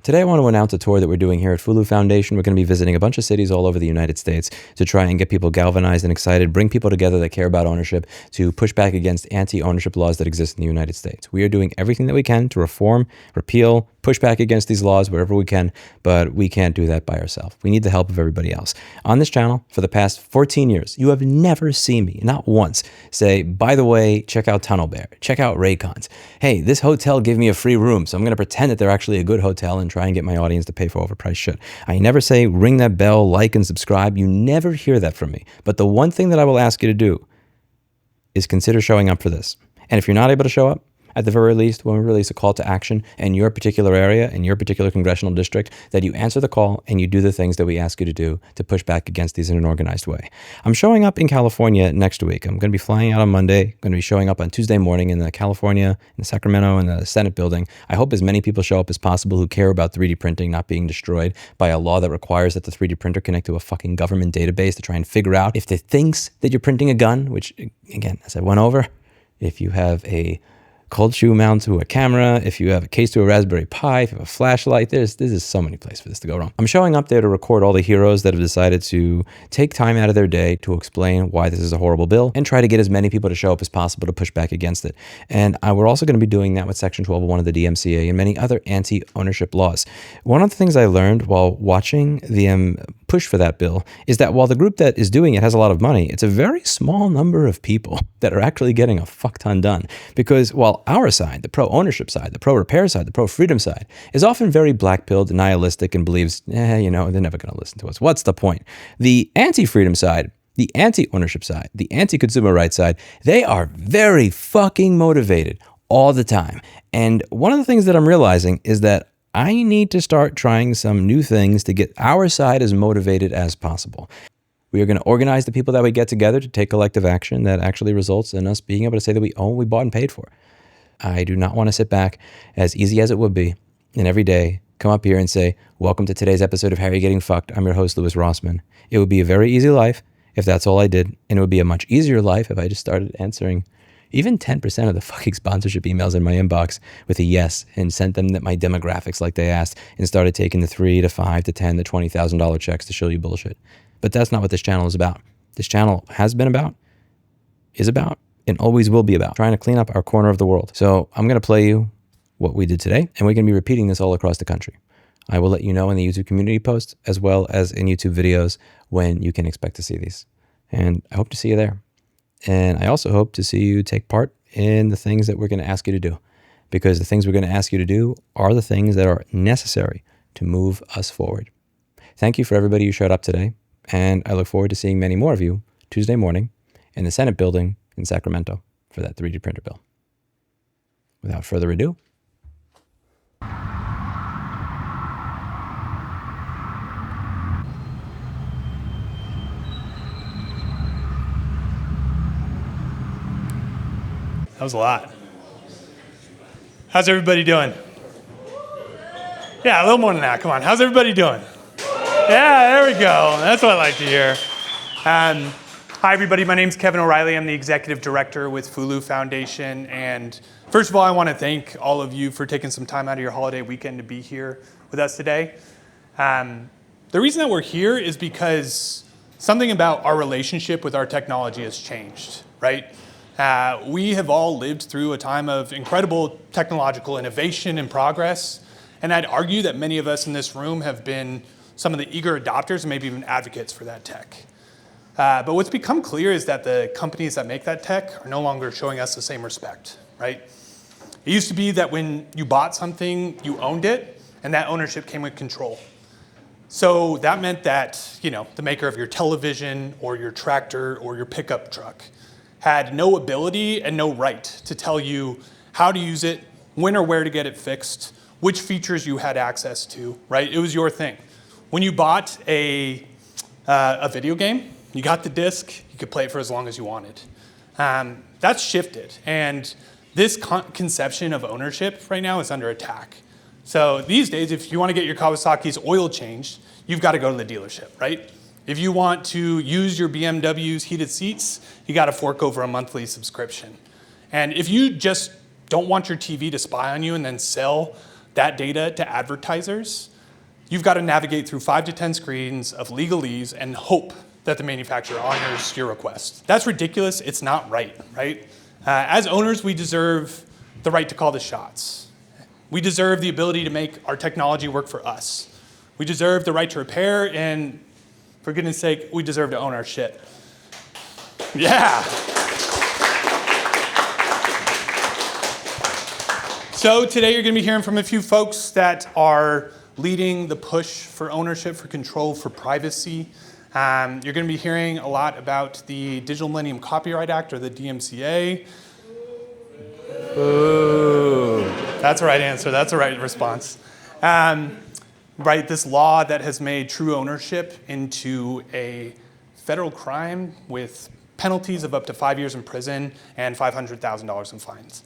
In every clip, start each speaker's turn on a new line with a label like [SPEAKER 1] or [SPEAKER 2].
[SPEAKER 1] Today I want to announce a tour that we're doing here at Fulu Foundation. We're going to be visiting a bunch of cities all over the United States to try and get people galvanized and excited, bring people together that care about ownership, to push back against anti-ownership laws that exist in the United States. We are doing everything that we can to reform, repeal, push back against these laws wherever we can, but we can't do that by ourselves. We need the help of everybody else. On this channel, for the past 14 years, you have never seen me, not once, say, by the way, check out Tunnel Bear, check out Raycons. Hey, this hotel gave me a free room, so I'm going to pretend that they're actually a good hotel and try and get my audience to pay for overpriced shit. I never say ring that bell, like and subscribe. You never hear that from me. But the one thing that I will ask you to do is consider showing up for this. And if you're not able to show up, at the very least, when we release a call to action in your particular area, in your particular congressional district, that you answer the call and you do the things that we ask you to do to push back against these in an organized way. I'm showing up in California next week. I'm going to be flying out on Monday. I'm going to be showing up on Tuesday morning in the California, in Sacramento, in the Senate building. I hope as many people show up as possible who care about 3D printing not being destroyed by a law that requires that the 3D printer connect to a fucking government database to try and figure out if it thinks that you're printing a gun, which, again, as I went over, if you have a cold shoe mount to a camera, if you have a case to a Raspberry Pi, if you have a flashlight, this is so many places for this to go wrong. I'm showing up there to record all the heroes that have decided to take time out of their day to explain why this is a horrible bill and try to get as many people to show up as possible to push back against it. And we're also going to be doing that with Section 1201 of the DMCA and many other anti-ownership laws. One of the things I learned while watching the push for that bill is that while the group that is doing it has a lot of money, it's a very small number of people that are actually getting a fuck ton done. Because while our side, the pro-ownership side, the pro-repair side, the pro-freedom side, is often very black-pilled, nihilistic, and believes, they're never going to listen to us. What's the point? The anti-freedom side, the anti-ownership side, the anti-consumer rights side, they are very fucking motivated all the time. And one of the things that I'm realizing is that I need to start trying some new things to get our side as motivated as possible. We are going to organize the people that we get together to take collective action that actually results in us being able to say that we own what we bought and paid for. I do not want to sit back, as easy as it would be, and every day come up here and say, welcome to today's episode of Harry Getting Fucked. I'm your host, Louis Rossman. It would be a very easy life if that's all I did, and it would be a much easier life if I just started answering even 10% of the fucking sponsorship emails in my inbox with a yes and sent them my demographics like they asked and started taking the $3 to $5 to $10 to $20,000 checks to show you bullshit. But that's not what this channel is about. This channel has been about, is about, and always will be about trying to clean up our corner of the world. So I'm going to play you what we did today, and we're going to be repeating this all across the country. I will let you know in the YouTube community posts as well as in YouTube videos when you can expect to see these. And I hope to see you there. And I also hope to see you take part in the things that we're going to ask you to do, because the things we're going to ask you to do are the things that are necessary to move us forward. Thank you for everybody who showed up today, and I look forward to seeing many more of you Tuesday morning in the Senate building in Sacramento for that 3D printer bill. Without further ado,
[SPEAKER 2] that was a lot. How's everybody doing? Yeah, a little more than that. Come on. How's everybody doing? Yeah, there we go. That's what I like to hear. Hi, everybody. My name's Kevin O'Reilly. I'm the executive director with Fulu Foundation. And first of all, I want to thank all of you for taking some time out of your holiday weekend to be here with us today. The reason that we're here is because something about our relationship with our technology has changed, right? We have all lived through a time of incredible technological innovation and progress. And I'd argue that many of us in this room have been some of the eager adopters and maybe even advocates for that tech. But what's become clear is that the companies that make that tech are no longer showing us the same respect, right? It used to be that when you bought something, you owned it, and that ownership came with control. So that meant that, the maker of your television or your tractor or your pickup truck had no ability and no right to tell you how to use it, when or where to get it fixed, which features you had access to, right? It was your thing. When you bought a video game, you got the disc, you could play it for as long as you wanted. That's shifted, and this conception of ownership right now is under attack. So these days, if you want to get your Kawasaki's oil changed, you've got to go to the dealership, right? If you want to use your BMW's heated seats, you got to fork over a monthly subscription. And if you just don't want your TV to spy on you and then sell that data to advertisers, you've got to navigate through 5 to 10 screens of legalese and hope that the manufacturer honors your request. That's ridiculous. It's not right, right? As owners, we deserve the right to call the shots. We deserve the ability to make our technology work for us. We deserve the right to repair, and for goodness sake, we deserve to own our shit. Yeah. So today you're going to be hearing from a few folks that are leading the push for ownership, for control, for privacy. You're going to be hearing a lot about the Digital Millennium Copyright Act, or the DMCA. Ooh. That's the right answer. That's the right response. Right, this law that has made true ownership into a federal crime with penalties of up to 5 years in prison and $500,000 in fines.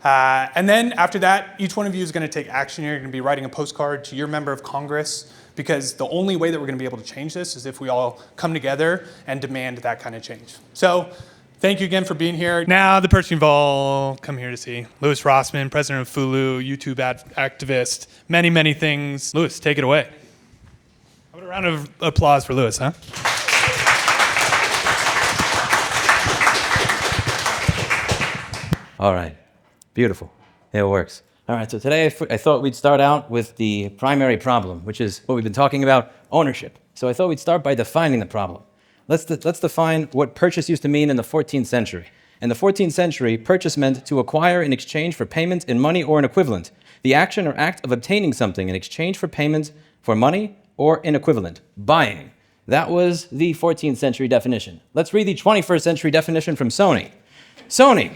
[SPEAKER 2] And then after that, each one of you is going to take action. You're going to be writing a postcard to your member of Congress, because the only way that we're going to be able to change this is if we all come together and demand that kind of change. So thank you again for being here. Now the person you've all come here to see, Louis Rossman, president of Fulu, YouTube activist, many, many things. Louis, take it away. How about a round of applause for Louis, huh?
[SPEAKER 1] All right. Beautiful. It works. All right, so today I thought we'd start out with the primary problem, which is what we've been talking about, ownership. So I thought we'd start by defining the problem. Let's define what purchase used to mean in the 14th century. In the 14th century, purchase meant to acquire in exchange for payment in money or an equivalent. The action or act of obtaining something in exchange for payment for money or an equivalent. Buying. That was the 14th century definition. Let's read the 21st century definition from Sony. Sony.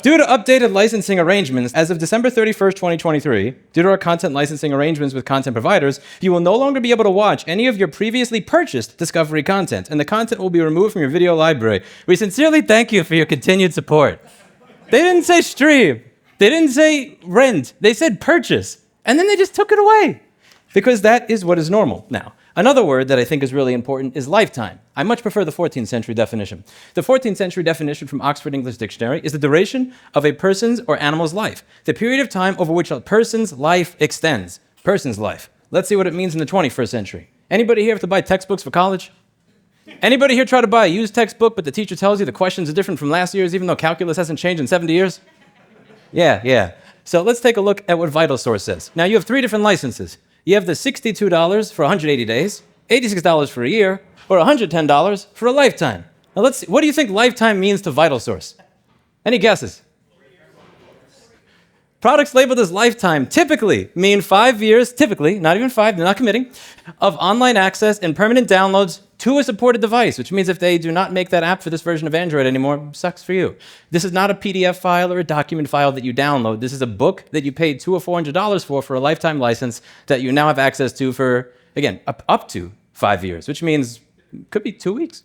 [SPEAKER 1] Due to updated licensing arrangements, as of December 31st, 2023, due to our content licensing arrangements with content providers, you will no longer be able to watch any of your previously purchased Discovery content, and the content will be removed from your video library. We sincerely thank you for your continued support. They didn't say stream. They didn't say rent. They said purchase. And then they just took it away, because that is what is normal now. Another word that I think is really important is lifetime. I much prefer the 14th century definition. The 14th century definition from Oxford English Dictionary is the duration of a person's or animal's life, the period of time over which a person's life extends. Person's life. Let's see what it means in the 21st century. Anybody here have to buy textbooks for college? Anybody here try to buy a used textbook, but the teacher tells you the questions are different from last year's, even though calculus hasn't changed in 70 years? Yeah. So let's take a look at what VitalSource says. Now you have 3 different licenses. You have the $62 for 180 days, $86 for a year, or $110 for a lifetime. Now let's see, what do you think lifetime means to VitalSource? Any guesses? Products labeled as lifetime typically mean 5 years, typically, not even 5, they're not committing, of online access and permanent downloads to a supported device, which means if they do not make that app for this version of Android anymore, sucks for you. This is not a PDF file or a document file that you download. This is a book that you paid $200 or $400 for a lifetime license that you now have access to for, again, up to 5 years, which means it could be 2 weeks.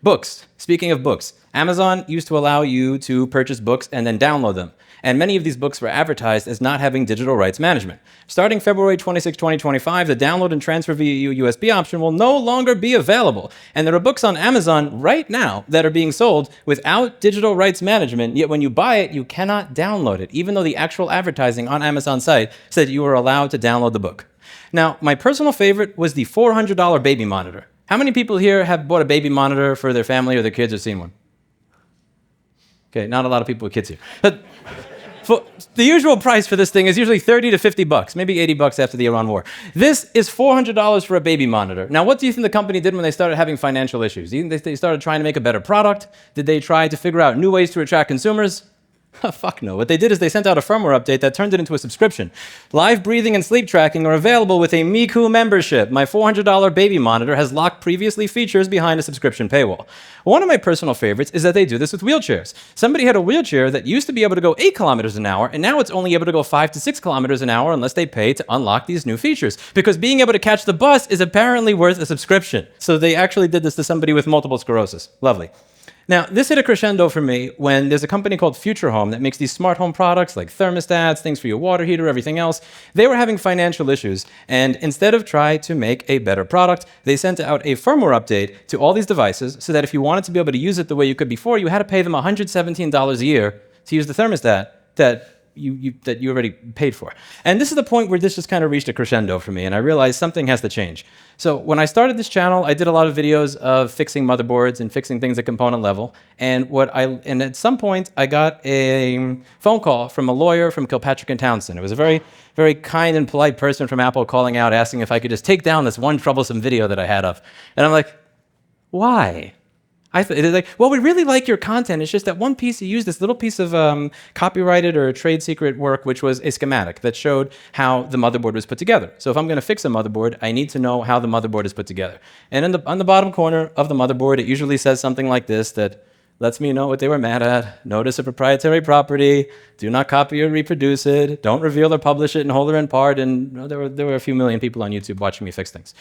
[SPEAKER 1] Books. Speaking of books, Amazon used to allow you to purchase books and then download them. And many of these books were advertised as not having digital rights management. Starting February 26, 2025, the download and transfer via USB option will no longer be available. And there are books on Amazon right now that are being sold without digital rights management, yet when you buy it, you cannot download it, even though the actual advertising on Amazon's site said you were allowed to download the book. Now, my personal favorite was the $400 baby monitor. How many people here have bought a baby monitor for their family or their kids or seen one? Okay, not a lot of people with kids here. But the usual price for this thing is usually 30 to 50 bucks, maybe 80 bucks after the Iran war. This is $400 for a baby monitor. Now, what do you think the company did when they started having financial issues? Do you think they started trying to make a better product? Did they try to figure out new ways to attract consumers? Fuck no. What they did is they sent out a firmware update that turned it into a subscription. Live breathing and sleep tracking are available with a Miku membership. My $400 baby monitor has locked previously features behind a subscription paywall. One of my personal favorites is that they do this with wheelchairs. Somebody had a wheelchair that used to be able to go 8 kilometers an hour, and now it's only able to go 5 to 6 kilometers an hour unless they pay to unlock these new features. Because being able to catch the bus is apparently worth a subscription. So they actually did this to somebody with multiple sclerosis. Lovely. Now, this hit a crescendo for me when there's a company called Future Home that makes these smart home products like thermostats, things for your water heater, everything else. They were having financial issues, and instead of trying to make a better product, they sent out a firmware update to all these devices so that if you wanted to be able to use it the way you could before, you had to pay them $117 a year to use the thermostat that
[SPEAKER 3] that you already paid for. And this is the point where this just kind of reached a crescendo for me, and I realized something has to change. So when I started this channel, I did a lot of videos of fixing motherboards and fixing things at component level. And at some point, I got a phone call from a lawyer from Kilpatrick and Townsend. It was a very, very kind and polite person from Apple calling out, asking if I could just take down this one troublesome video that I had up. And I'm like, why? They're like, well, we really like your content. It's just that one piece you used, this little piece of copyrighted or trade secret work, which was a schematic that showed how the motherboard was put together. So if I'm going to fix a motherboard, I need to know how the motherboard is put together. And on the bottom corner of the motherboard, it usually says something like this that lets me know what they were mad at. Notice a proprietary property. Do not copy or reproduce it. Don't reveal or publish it in whole or in part. And there were a few million people on YouTube watching me fix things.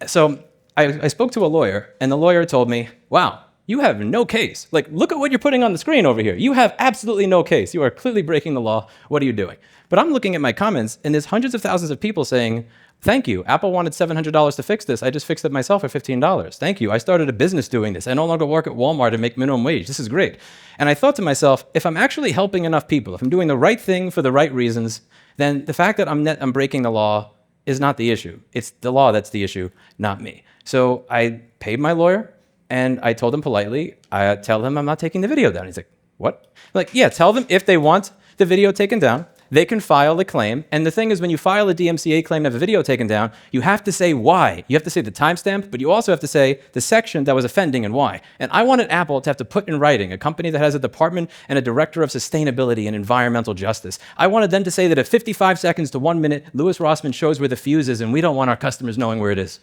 [SPEAKER 3] So I spoke to a lawyer, and the lawyer told me, wow, you have no case. Like, look at what you're putting on the screen over here. You have absolutely no case. You are clearly breaking the law. What are you doing? But I'm looking at my comments, and there's hundreds of thousands of people saying, thank you. Apple wanted $700 to fix this. I just fixed it myself for $15. Thank you. I started a business doing this. I no longer work at Walmart and make minimum wage. This is great. And I thought to myself, if I'm actually helping enough people, if I'm doing the right thing for the right reasons, then the fact that I'm breaking the law is not the issue. It's the law that's the issue, not me. So I paid my lawyer. And I told him politely, I tell him I'm not taking the video down. He's like, what? I'm like, yeah, tell them if they want the video taken down, they can file a claim. And the thing is, when you file a DMCA claim to have a video taken down, you have to say why. You have to say the timestamp, but you also have to say the section that was offending and why. And I wanted Apple to have to put in writing, a company that has a department and a director of sustainability and environmental justice. I wanted them to say that at 55 seconds to 1 minute, Louis Rossmann shows where the fuse is, and we don't want our customers knowing where it is.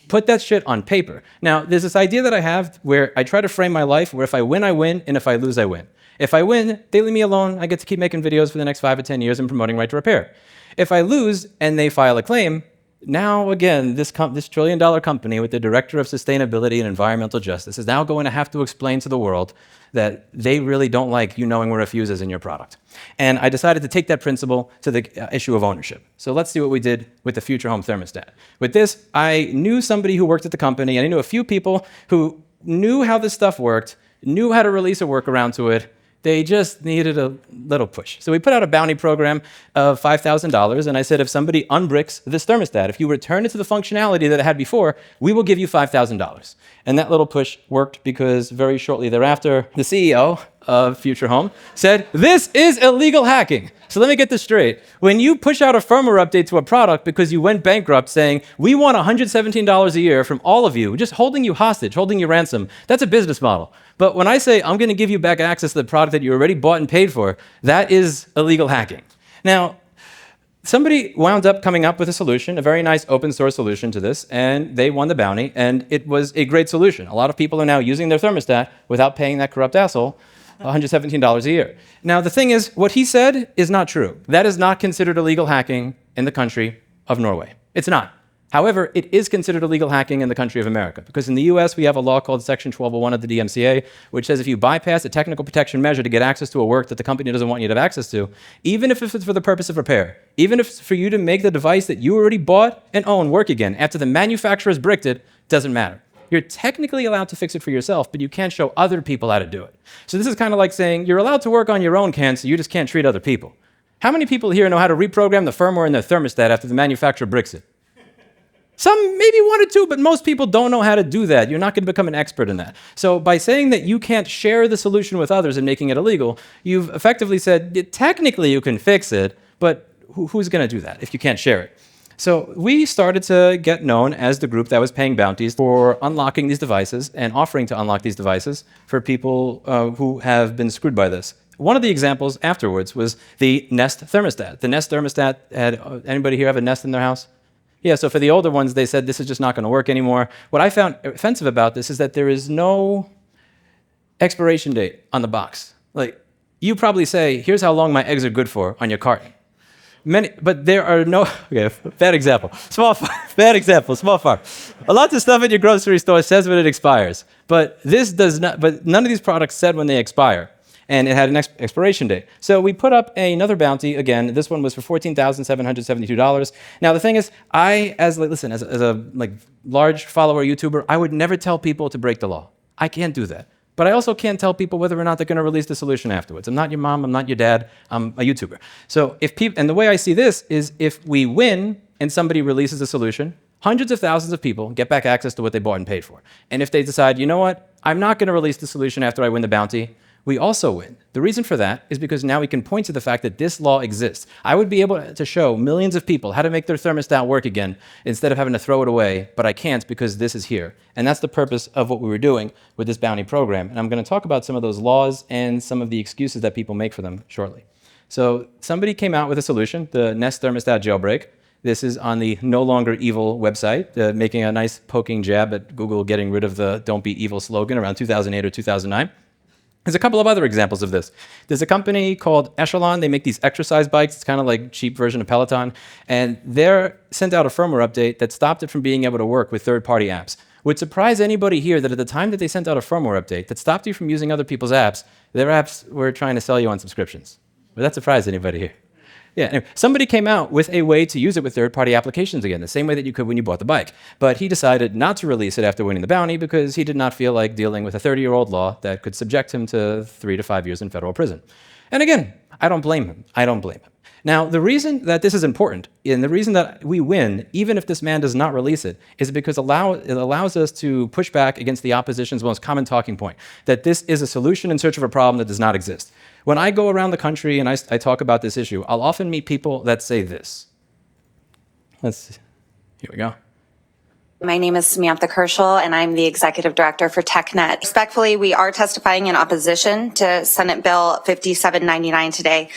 [SPEAKER 3] Put that shit on paper. Now, there's this idea that I have where I try to frame my life where if I win, I win, and if I lose, I win. If I win, they leave me alone. I get to keep making videos for the next 5 or 10 years and promoting right to repair. If I lose and they file a claim, now again, this trillion-dollar company with the director of sustainability and environmental justice is now going to have to explain to the world that they really don't like you knowing where a fuse is in your product. And I decided to take that principle to the issue of ownership. So let's see what we did with the future home thermostat. With this, I knew somebody who worked at the company, and I knew a few people who knew how this stuff worked, knew how to release a workaround to it. They just needed a little push. So we put out a bounty program of $5,000, and I said, if somebody unbricks this thermostat, if you return it to the functionality that it had before, we will give you $5,000. And that little push worked because very shortly thereafter, the CEO of Future Home said, this is illegal hacking. So let me get this straight. When you push out a firmware update to a product because you went bankrupt saying, we want $117 a year from all of you, just holding you hostage, holding you ransom, that's a business model. But when I say I'm going to give you back access to the product that you already bought and paid for, that is illegal hacking. Now, somebody wound up coming up with a solution, a very nice open source solution to this, and they won the bounty, and it was a great solution. A lot of people are now using their thermostat without paying that corrupt asshole $117 a year. Now, the thing is, what he said is not true. That is not considered illegal hacking in the country of Norway. It's not. However, it is considered illegal hacking in the country of America, because in the US, we have a law called Section 1201 of the DMCA, which says if you bypass a technical protection measure to get access to a work that the company doesn't want you to have access to, even if it's for the purpose of repair, even if it's for you to make the device that you already bought and own work again after the manufacturer's bricked it, doesn't matter. You're technically allowed to fix it for yourself, but you can't show other people how to do it. So this is kind of like saying you're allowed to work on your own cancer, you just can't treat other people. How many people here know how to reprogram the firmware in their thermostat after the manufacturer bricks it? Some, maybe one or two, but most people don't know how to do that. You're not going to become an expert in that. So by saying that you can't share the solution with others and making it illegal, you've effectively said, technically you can fix it, but who's going to do that if you can't share it? So we started to get known as the group that was paying bounties for unlocking these devices and offering to unlock these devices for people who have been screwed by this. One of the examples afterwards was the Nest thermostat. The Nest thermostat had, anybody here have a Nest in their house? Yeah, so for the older ones, they said this is just not going to work anymore. What I found offensive about this is that there is no expiration date on the box. Like, you probably say, here's how long my eggs are good for on your carton. But there are no, okay, bad example. Small farm, bad example, small farm. A lot of stuff at your grocery store says when it expires, but this does not, but none of these products said when they expire. And it had an expiration date. So we put up another bounty again. This one was for $14,772. Now the thing is, as a large follower YouTuber, I would never tell people to break the law. I can't do that. But I also can't tell people whether or not they're going to release the solution afterwards. I'm not your mom, I'm not your dad, I'm a YouTuber. So if people, and the way I see this is if we win and somebody releases a solution, hundreds of thousands of people get back access to what they bought and paid for. And if they decide, you know what, I'm not going to release the solution after I win the bounty, we also win. The reason for that is because now we can point to the fact that this law exists. I would be able to show millions of people how to make their thermostat work again instead of having to throw it away, but I can't because this is here. And that's the purpose of what we were doing with this bounty program. And I'm going to talk about some of those laws and some of the excuses that people make for them shortly. So somebody came out with a solution, the Nest Thermostat Jailbreak. This is on the No Longer Evil website, making a nice poking jab at Google getting rid of the Don't Be Evil slogan around 2008 or 2009. There's a couple of other examples of this. There's a company called Echelon. They make these exercise bikes. It's kind of like a cheap version of Peloton. And they sent out a firmware update that stopped it from being able to work with third-party apps. Would surprise anybody here that at the time that they sent out a firmware update that stopped you from using other people's apps, their apps were trying to sell you on subscriptions. Would that surprise anybody here? Yeah, anyway, somebody came out with a way to use it with third-party applications again, the same way that you could when you bought the bike. But he decided not to release it after winning the bounty because he did not feel like dealing with a 30-year-old law that could subject him to 3 to 5 years in federal prison. And again, I don't blame him. I don't blame him. Now, the reason that this is important, and the reason that we win, even if this man does not release it, is because it allows us to push back against the opposition's most common talking point, that this is a solution in search of a problem that does not exist. When I go around the country and I talk about this issue, I'll often meet people that say this. Let's see. Here we go.
[SPEAKER 4] My name is Samantha Kerschel, and I'm the Executive Director for TechNet. Respectfully, we are testifying in opposition to Senate Bill 5799 today.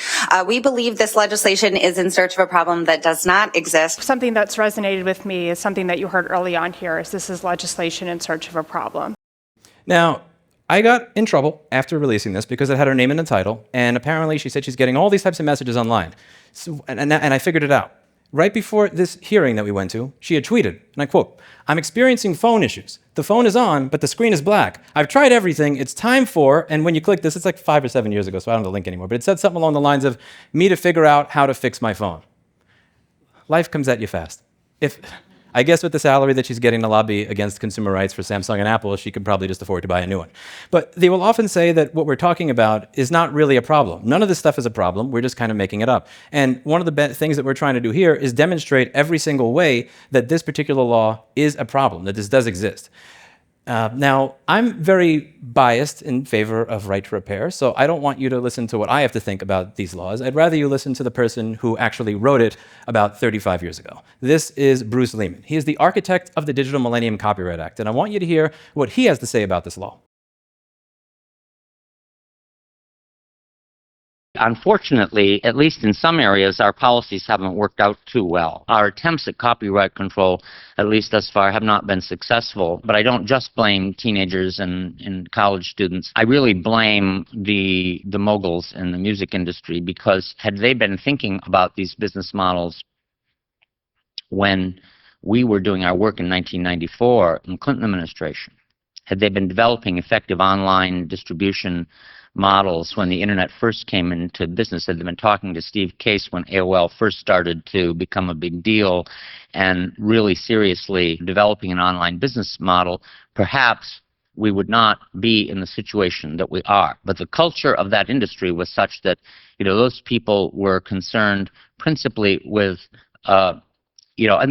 [SPEAKER 4] We believe this legislation is in search of a problem that does not exist.
[SPEAKER 5] Something that's resonated with me is something that you heard early on here, is this is legislation in search of a problem.
[SPEAKER 3] Now, I got in trouble after releasing this because it had her name in the title, and apparently she said she's getting all these types of messages online. So, and I figured it out. Right before this hearing that we went to, she had tweeted, and I quote, "I'm experiencing phone issues. The phone is on, but the screen is black. I've tried everything. It's time for," and when you click this, it's like 5 or 7 years ago, so I don't have the link anymore, but it said something along the lines of, "me to figure out how to fix my phone." Life comes at you fast. I guess with the salary that she's getting to lobby against consumer rights for Samsung and Apple, she could probably just afford to buy a new one. But they will often say that what we're talking about is not really a problem. None of this stuff is a problem. We're just kind of making it up. And one of the things that we're trying to do here is demonstrate every single way that this particular law is a problem, that this does exist. Now, I'm very biased in favor of right to repair, so I don't want you to listen to what I have to think about these laws. I'd rather you listen to the person who actually wrote it about 35 years ago. This is Bruce Lehman. He is the architect of the Digital Millennium Copyright Act, and I want you to hear what he has to say about this law.
[SPEAKER 6] Unfortunately, at least in some areas, our policies haven't worked out too well. Our attempts at copyright control, at least thus far, have not been successful. But I don't just blame teenagers and college students. I really blame the moguls in the music industry, because had they been thinking about these business models when we were doing our work in 1994 in the Clinton administration, had they been developing effective online distribution models when the internet first came into business, had they been talking to Steve Case when AOL first started to become a big deal, and really seriously developing an online business model, perhaps we would not be in the situation that we are. But the culture of that industry was such that, those people were concerned principally with, and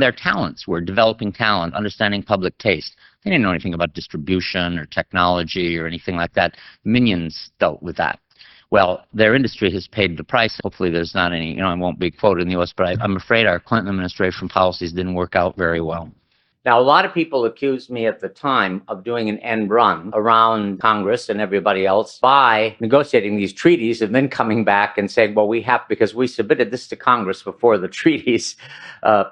[SPEAKER 6] their talents were developing talent, understanding public taste. They didn't know anything about distribution or technology or anything like that. Minions dealt with that. Well, their industry has paid the price. Hopefully there's not any, I won't be quoted in the U.S., but I'm afraid our Clinton administration policies didn't work out very well.
[SPEAKER 7] Now, a lot of people accused me at the time of doing an end run around Congress and everybody else by negotiating these treaties and then coming back and saying, well, because we submitted this to Congress before the treaties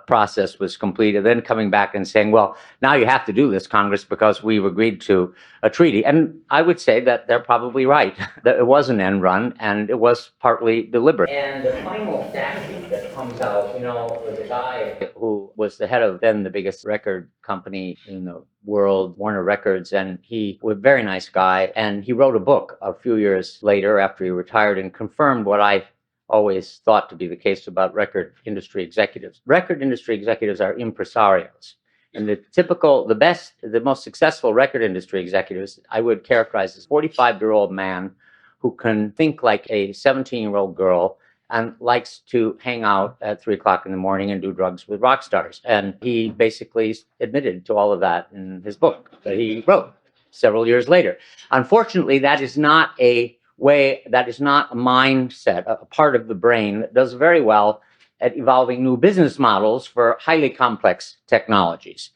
[SPEAKER 7] process was completed, then coming back and saying, well, now you have to do this, Congress, because we've agreed to a treaty. And I would say that they're probably right, that it was an end run and it was partly deliberate. And the final statute that comes out, was a guy who was the head of then the biggest record company in the world, Warner Records, and he was a very nice guy, and he wrote a book a few years later after he retired and confirmed what I always thought to be the case about record industry executives. Record industry executives are impresarios. And the most successful record industry executives, I would characterize as 45-year-old man who can think like a 17-year-old girl and likes to hang out at 3 o'clock in the morning and do drugs with rock stars. And he basically admitted to all of that in his book that he wrote several years later. Unfortunately, that is not a mindset, a part of the brain that does very well at evolving new business models for highly complex technologies.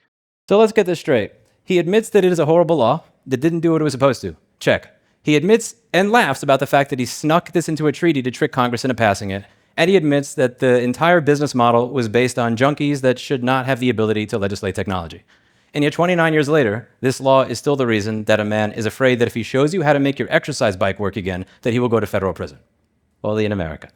[SPEAKER 3] So let's get this straight. He admits that it is a horrible law that didn't do what it was supposed to. Check. He admits and laughs about the fact that he snuck this into a treaty to trick Congress into passing it. And he admits that the entire business model was based on junkies that should not have the ability to legislate technology. And yet 29 years later, this law is still the reason that a man is afraid that if he shows you how to make your exercise bike work again, that he will go to federal prison. Only in America.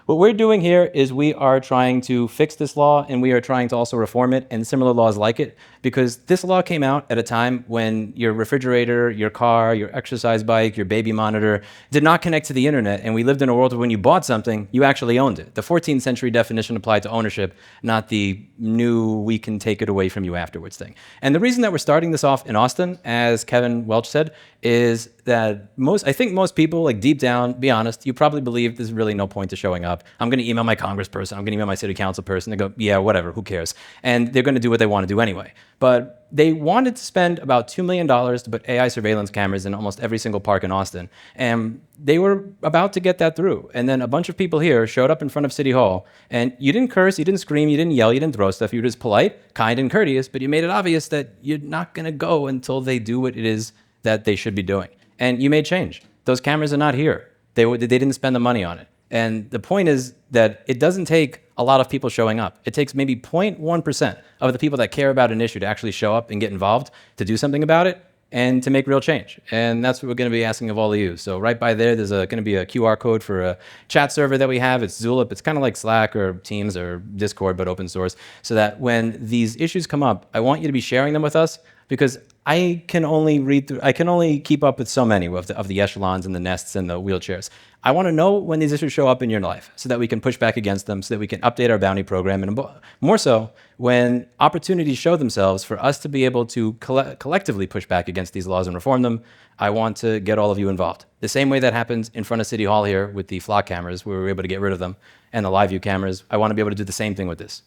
[SPEAKER 3] What we're doing here is we are trying to fix this law, and we are trying to also reform it and similar laws like it, because this law came out at a time when your refrigerator, your car, your exercise bike, your baby monitor did not connect to the internet, and we lived in a world where when you bought something, you actually owned it. The 14th century definition applied to ownership, not the new we can take it away from you afterwards thing. And the reason that we're starting this off in Austin, as Kevin Welch said, is that I think most people, like deep down, be honest, you probably believe there's really no point to showing up. I'm going to email my congressperson. I'm going to email my city council person. They go, yeah, whatever, who cares? And they're going to do what they want to do anyway. But they wanted to spend about $2 million to put AI surveillance cameras in almost every single park in Austin. And they were about to get that through. And then a bunch of people here showed up in front of City Hall. And you didn't curse, you didn't scream, you didn't yell, you didn't throw stuff. You were just polite, kind, and courteous. But you made it obvious that you're not going to go until they do what it is that they should be doing. And you made change. Those cameras are not here. They didn't spend the money on it. And the point is that it doesn't take a lot of people showing up. It takes maybe 0.1% of the people that care about an issue to actually show up and get involved, to do something about it, and to make real change. And that's what we're going to be asking of all of you. So right by there's going to be a QR code for a chat server that we have. It's Zulip. It's kind of like Slack or Teams or Discord, but open source, so that when these issues come up, I want you to be sharing them with us, because I can only keep up with so many of the echelons and the nests and the wheelchairs. I want to know when these issues show up in your life so that we can push back against them, so that we can update our bounty program, and more so when opportunities show themselves for us to be able to collectively push back against these laws and reform them. I want to get all of you involved. The same way that happens in front of City Hall here with the flock cameras, where we were able to get rid of them, and the live view cameras. I want to be able to do the same thing with this.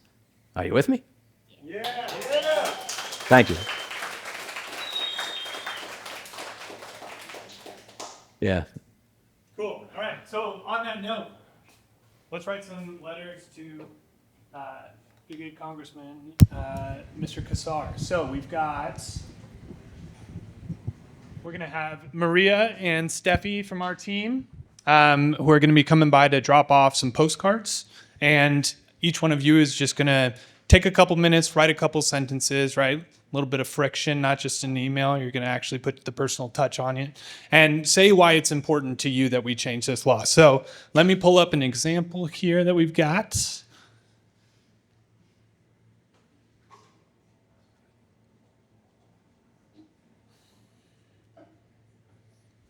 [SPEAKER 3] Are you with me? Yeah. Thank you. Yeah.
[SPEAKER 2] Cool. All right. So on that note, let's write some letters to big Congressman Mr. Kassar. So we're going to have Maria and Steffi from our team who are going to be coming by to drop off some postcards. And each one of you is just going to take a couple minutes, write a couple sentences, right? A little bit of friction, not just an email. You're going to actually put the personal touch on it and say why it's important to you that we change this law. So let me pull up an example here that we've got.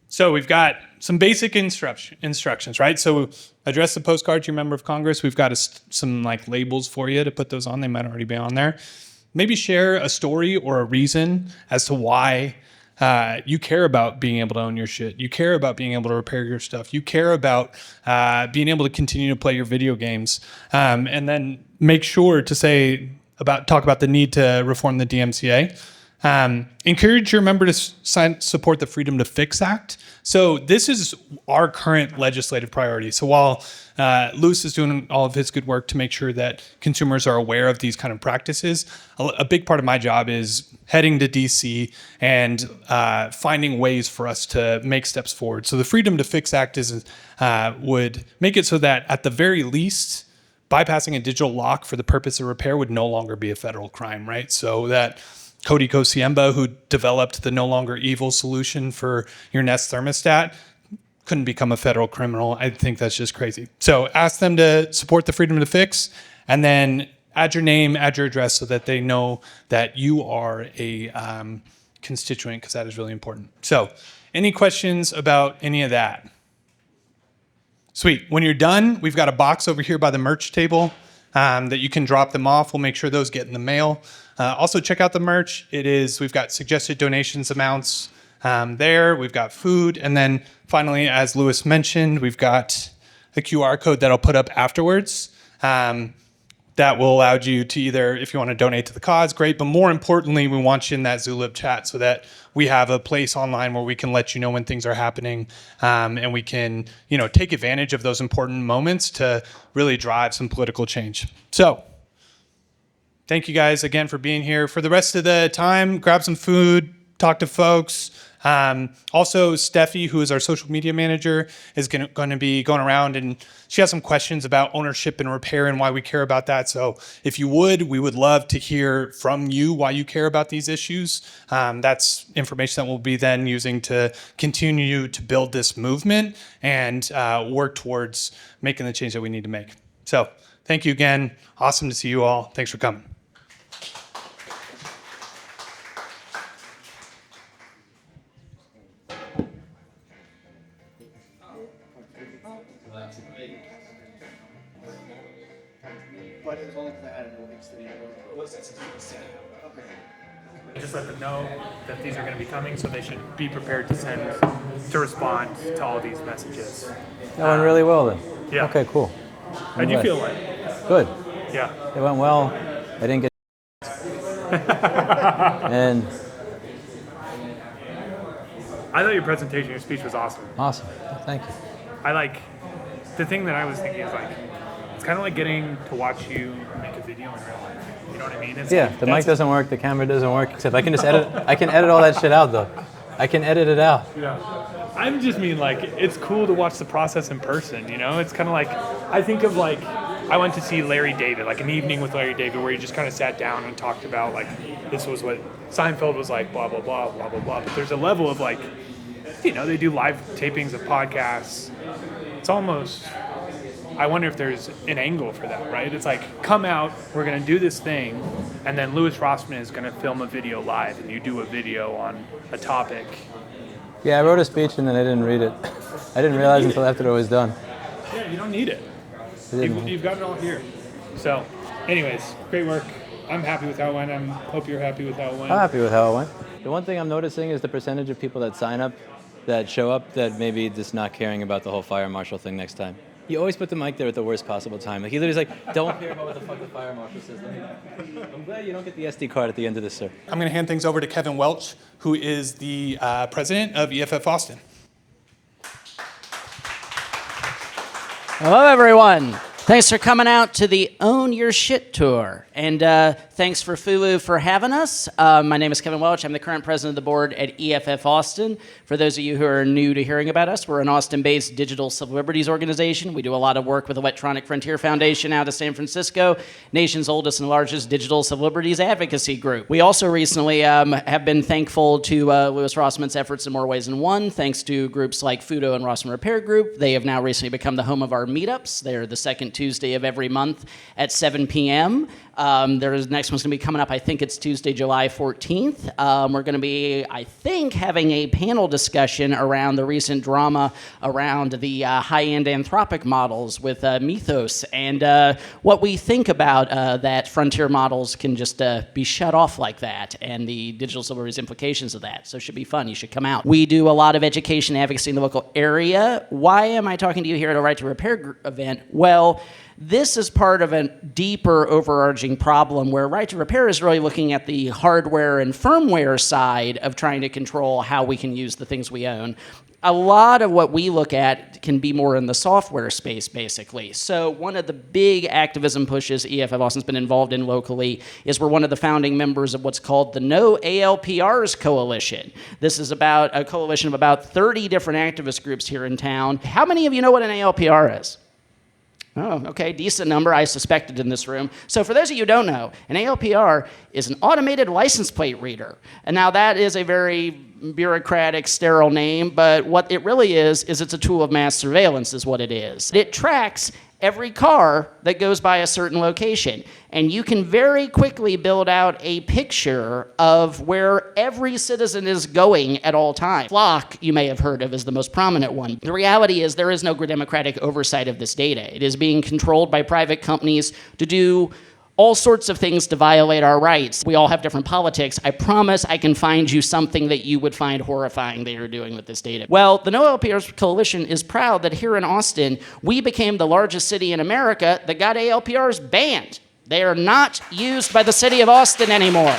[SPEAKER 2] So we've got some basic instructions, right? So address the postcard to your member of Congress. We've got some like labels for you to put those on. They might already be on there. Maybe share a story or a reason as to why you care about being able to own your shit. You care about being able to repair your stuff. You care about being able to continue to play your video games. And then make sure to talk about the need to reform the DMCA. Encourage your member to support the Freedom to Fix Act. So this is our current legislative priority. So while Luce is doing all of his good work to make sure that consumers are aware of these kind of practices, a big part of my job is heading to DC and finding ways for us to make steps forward. So the Freedom to Fix Act would make it so that at the very least, bypassing a digital lock for the purpose of repair would no longer be a federal crime, right? So that Cody Kosiemba, who developed the no longer evil solution for your Nest thermostat, couldn't become a federal criminal. I think that's just crazy. So ask them to support the Freedom to Fix, and then add your name, add your address so that they know that you are a constituent, because that is really important. So any questions about any of that? Sweet. When you're done, we've got a box over here by the merch table. that you can drop them off. We'll make sure those get in the mail. Also, check out the merch. We've got suggested donations amounts there. We've got food. And then finally, as Louis mentioned, we've got a QR code that I'll put up afterwards. That will allow you to either, if you want to donate to the cause, great. But more importantly, we want you in that Zulib chat so that we have a place online where we can let you know when things are happening, and we can, take advantage of those important moments to really drive some political change. So, thank you guys again for being here. For the rest of the time, grab some food, talk to folks. Also, Steffi, who is our social media manager, is going to be going around, and she has some questions about ownership and repair and why we care about that. So if you would, we would love to hear from you why you care about these issues. That's information that we'll be then using to continue to build this movement and work towards making the change that we need to make. So thank you again. Awesome to see you all. Thanks for coming.
[SPEAKER 8] Just let them know that these are going to be coming, so they should be prepared to respond to all these messages.
[SPEAKER 3] That went really well then.
[SPEAKER 8] Yeah.
[SPEAKER 3] Okay, cool.
[SPEAKER 8] How do you feel like?
[SPEAKER 3] Good.
[SPEAKER 8] Yeah.
[SPEAKER 3] It went well. I didn't get and
[SPEAKER 8] I thought your presentation, your speech was awesome.
[SPEAKER 3] awesome. Thank you.
[SPEAKER 8] The thing that I was thinking is it's kind of like getting to watch you make a video in real life. You know what I mean?
[SPEAKER 3] The mic doesn't work, the camera doesn't work, except I can just edit. I can edit all that shit out though. I can edit it out.
[SPEAKER 8] Yeah. I just mean it's cool to watch the process in person, It's kind of I think of I went to see Larry David, an evening with Larry David where he just kind of sat down and talked about this was what Seinfeld was like, blah, blah, blah, blah, blah, blah. But there's a level of they do live tapings of podcasts. It's almost, I wonder if there's an angle for that, right? It's come out, we're going to do this thing, and then Louis Rossman is going to film a video live, and you do a video on a topic.
[SPEAKER 3] Yeah, I wrote a speech and then I didn't read it. I didn't realize until after it was done.
[SPEAKER 8] Yeah, you don't need it. You've got it all here. So, anyways, great work. I'm happy with how it went. I hope you're happy with how it went.
[SPEAKER 3] I'm happy with how it went. The one thing I'm noticing is the percentage of people that sign up, that show up, that maybe just not caring about the whole fire marshal thing next time. You always put the mic there at the worst possible time. He literally's don't care about what the fuck the fire marshal says. I'm glad you don't get the SD card at the end of this, sir.
[SPEAKER 2] I'm going to hand things over to Kevin Welch, who is the president of EFF Austin.
[SPEAKER 9] Hello, everyone. Thanks for coming out to the Own Your Shit tour. And thanks for Fulu for having us. My name is Kevin Welch. I'm the current president of the board at EFF Austin. For those of you who are new to hearing about us, we're an Austin-based digital civil liberties organization. We do a lot of work with Electronic Frontier Foundation out of San Francisco, nation's oldest and largest digital civil liberties advocacy group. We also recently have been thankful to Louis Rossman's efforts in more ways than one, thanks to groups like Fudo and Rossman Repair Group. They have now recently become the home of our meetups. They're the second Tuesday of every month at 7 p.m. The next one's going to be coming up, I think it's Tuesday, July 14th. We're going to be, I think, having a panel discussion around the recent drama around the high-end anthropic models with Mythos and what we think about that frontier models can just be shut off like that and the digital civil liberties implications of that. So it should be fun. You should come out. We do a lot of education advocacy in the local area. Why am I talking to you here at a Right to Repair event? Well, this is part of a deeper overarching problem where Right to Repair is really looking at the hardware and firmware side of trying to control how we can use the things we own. A lot of what we look at can be more in the software space, basically. So one of the big activism pushes EFF Austin's been involved in locally is we're one of the founding members of what's called the No ALPRs Coalition. This is about a coalition of about 30 different activist groups here in town. How many of you know what an ALPR is? Oh, okay, decent number. I suspected in this room. So for those of you who don't know, an ALPR is an automated license plate reader. And now that is a very bureaucratic, sterile name, but what it really is it's a tool of mass surveillance is what it is. It tracks every car that goes by a certain location. And you can very quickly build out a picture of where every citizen is going at all times. Flock, you may have heard of, is the most prominent one. The reality is there is no democratic oversight of this data. It is being controlled by private companies to do all sorts of things to violate our rights. We all have different politics. I promise I can find you something that you would find horrifying that you're doing with this data. Well, the No ALPRs Coalition is proud that here in Austin, we became the largest city in America that got ALPRs banned. They are not used by the city of Austin anymore.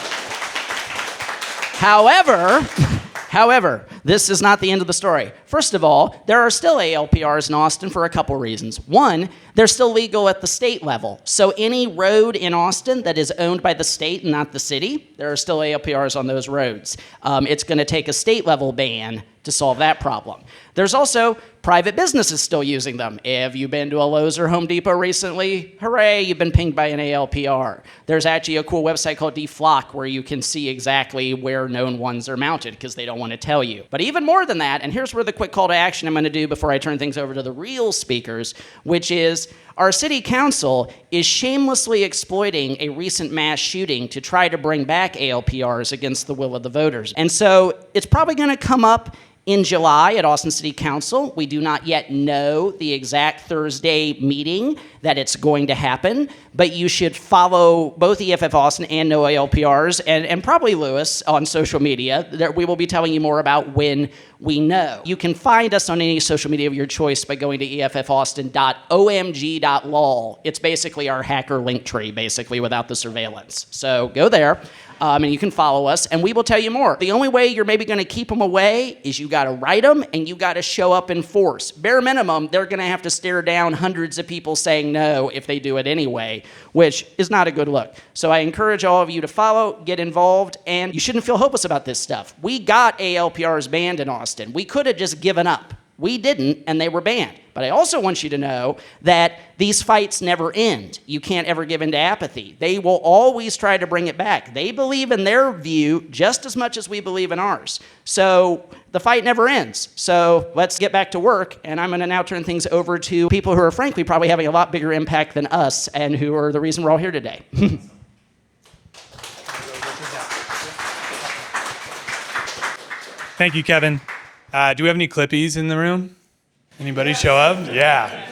[SPEAKER 9] However, this is not the end of the story. First of all, there are still ALPRs in Austin for a couple reasons. One, they're still legal at the state level. So any road in Austin that is owned by the state and not the city, there are still ALPRs on those roads. It's going to take a state level ban to solve that problem. There's also private businesses still using them. Have you been to a Lowe's or Home Depot recently? Hooray, you've been pinged by an ALPR. There's actually a cool website called DFlock where you can see exactly where known ones are mounted because they don't want to tell you. But even more than that, and here's where the quick call to action I'm going to do before I turn things over to the real speakers, which is our city council is shamelessly exploiting a recent mass shooting to try to bring back ALPRs against the will of the voters. And so it's probably going to come up in July at Austin City Council. We do not yet know the exact Thursday meeting that it's going to happen, but you should follow both EFF Austin and No ALPRs and probably Lewis on social media. We will be telling you more about when we know. You can find us on any social media of your choice by going to effaustin.omg.lol. It's basically our hacker link tree, basically, without the surveillance. So go there. And you can follow us, and we will tell you more. The only way you're maybe going to keep them away is you got to write them, and you got to show up in force. Bare minimum, they're going to have to stare down hundreds of people saying no if they do it anyway, which is not a good look. So I encourage all of you to follow, get involved, and you shouldn't feel hopeless about this stuff. We got ALPRs banned in Austin. We could have just given up. We didn't, and they were banned. But I also want you to know that these fights never end. You can't ever give in to apathy. They will always try to bring it back. They believe in their view just as much as we believe in ours. So the fight never ends. So let's get back to work, and I'm going to now turn things over to people who are frankly probably having a lot bigger impact than us and who are the reason we're all here today.
[SPEAKER 2] Thank you, Kevin. Do we have any Clippies in the room? Anybody show up? Yeah.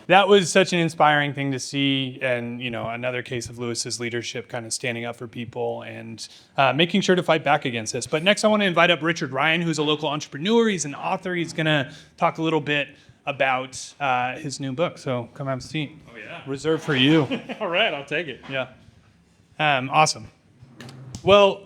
[SPEAKER 2] That was such an inspiring thing to see, and another case of Lewis's leadership kind of standing up for people and making sure to fight back against this. But next I want to invite up Richard Ryan, who's a local entrepreneur. He's an author. He's going to talk a little bit about his new book. So come have a seat.
[SPEAKER 10] Oh, yeah.
[SPEAKER 2] Reserved for you.
[SPEAKER 10] All right, I'll take it.
[SPEAKER 2] Yeah. Awesome. Well,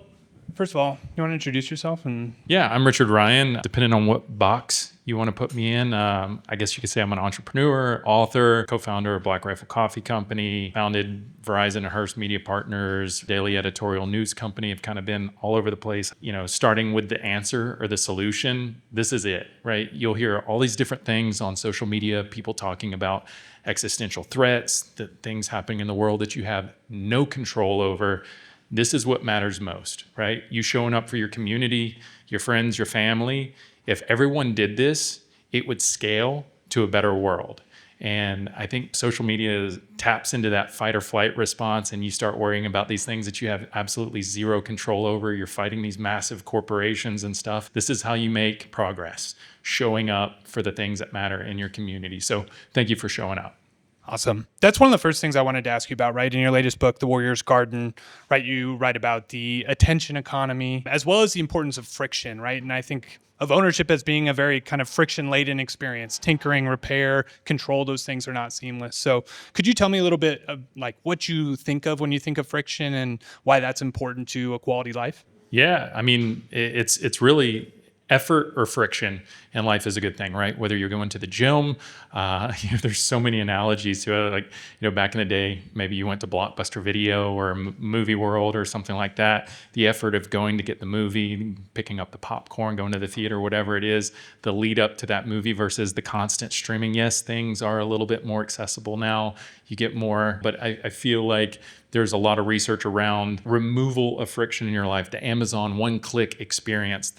[SPEAKER 2] first of all, you want to introduce yourself?
[SPEAKER 10] Yeah, I'm Richard Ryan. Depending on what box you want to put me in, I guess you could say I'm an entrepreneur, author, co-founder of Black Rifle Coffee Company, founded Verizon and Hearst Media Partners, daily editorial news company. I've kind of been all over the place, starting with the answer or the solution. This is it, right? You'll hear all these different things on social media, people talking about existential threats, the things happening in the world that you have no control over. This is what matters most, right? You showing up for your community, your friends, your family. If everyone did this, it would scale to a better world. And I think social media taps into that fight or flight response, and you start worrying about these things that you have absolutely zero control over. You're fighting these massive corporations and stuff. This is how you make progress, showing up for the things that matter in your community. So thank you for showing up.
[SPEAKER 2] Awesome. That's one of the first things I wanted to ask you about, right? In your latest book, The Warrior's Garden, right? You write about the attention economy as well as the importance of friction, right? And I think of ownership as being a very kind of friction-laden experience. Tinkering, repair, control, those things are not seamless. So could you tell me a little bit of like what you think of when you think of friction and why that's important to a quality life?
[SPEAKER 10] Yeah, I mean, it's really effort or friction in life is a good thing, right? Whether you're going to the gym, there's so many analogies to it. Like, back in the day, maybe you went to Blockbuster Video or Movie World or something like that. The effort of going to get the movie, picking up the popcorn, going to the theater, whatever it is, the lead up to that movie versus the constant streaming. Yes, things are a little bit more accessible now. You get more, but I feel like there's a lot of research around removal of friction in your life, the Amazon one-click experience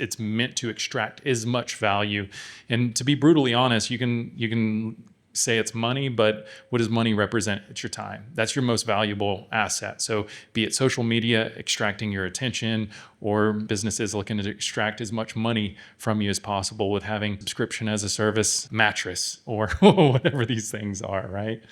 [SPEAKER 10] it's meant to extract as much value. And to be brutally honest, you can say it's money, but what does money represent? It's your time. That's your most valuable asset. So be it social media extracting your attention, or businesses looking to extract as much money from you as possible with having subscription as a service mattress or whatever these things are, right?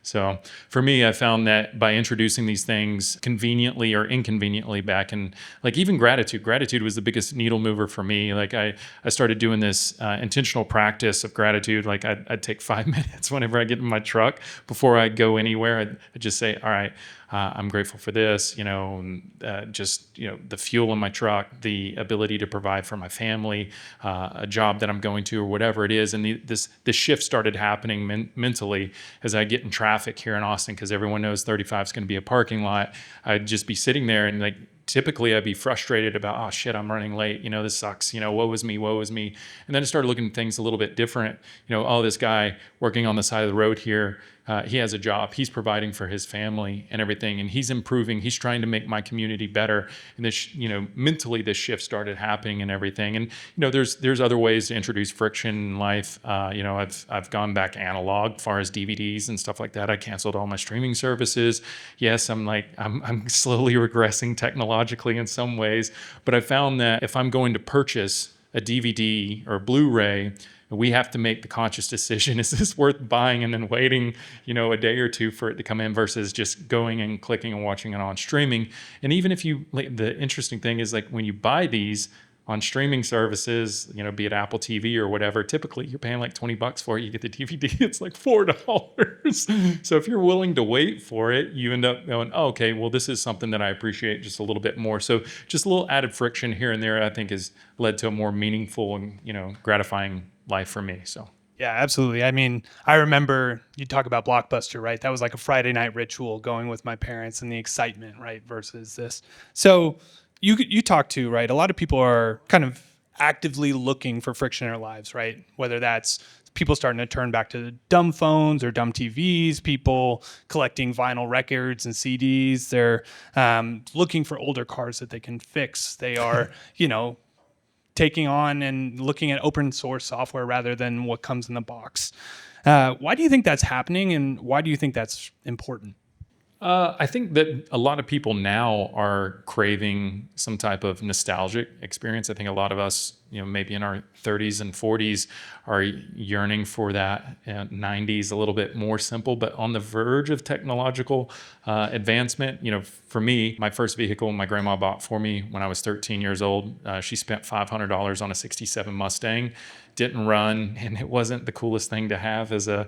[SPEAKER 10] So for me, I found that by introducing these things conveniently or inconveniently back in, like even gratitude was the biggest needle mover for me. Like I started doing this intentional practice of gratitude. Like I'd take 5 minutes whenever I get in my truck before I go anywhere. I'd just say, all right, I'm grateful for this, the fuel in my truck, the ability to provide for my family, a job that I'm going to, or whatever it is. And this shift started happening mentally as I get in traffic here in Austin, because everyone knows 35 is going to be a parking lot. I'd just be sitting there and typically I'd be frustrated about, oh shit, I'm running late. This sucks. Woe is me. And then I started looking at things a little bit different. Oh, this guy working on the side of the road here, he has a job. He's providing for his family and everything, and he's improving. He's trying to make my community better. And this, mentally, this shift started happening and everything. And there's other ways to introduce friction in life. I've gone back analog as far as DVDs and stuff like that. I canceled all my streaming services. Yes, I'm slowly regressing technologically in some ways, but I found that if I'm going to purchase a DVD or Blu-ray, we have to make the conscious decision. Is this worth buying and then waiting, a day or two for it to come in versus just going and clicking and watching it on streaming? And even if the interesting thing is when you buy these on streaming services, be it Apple TV or whatever, typically you're paying $20 for it. You get the DVD, it's $4. So if you're willing to wait for it, you end up going, oh, okay, well, this is something that I appreciate just a little bit more. So just a little added friction here and there, I think, has led to a more meaningful and, gratifying life for me. So.
[SPEAKER 2] Yeah, absolutely. I remember you talk about Blockbuster, right? That was like a Friday night ritual, going with my parents and the excitement, right? Versus this. So you talk to, right? A lot of people are kind of actively looking for friction in their lives, right? Whether that's people starting to turn back to dumb phones or dumb TVs, people collecting vinyl records and CDs. They're looking for older cars that they can fix. They are, taking on and looking at open source software rather than what comes in the box. Why do you think that's happening, and why do you think that's important?
[SPEAKER 10] I think that a lot of people now are craving some type of nostalgic experience. I think a lot of us, maybe in our 30s and 40s, are yearning for that 90s, a little bit more simple, but on the verge of technological advancement. For me, my first vehicle my grandma bought for me when I was 13 years old, she spent $500 on a '67 Mustang. Didn't run, and it wasn't the coolest thing to have as a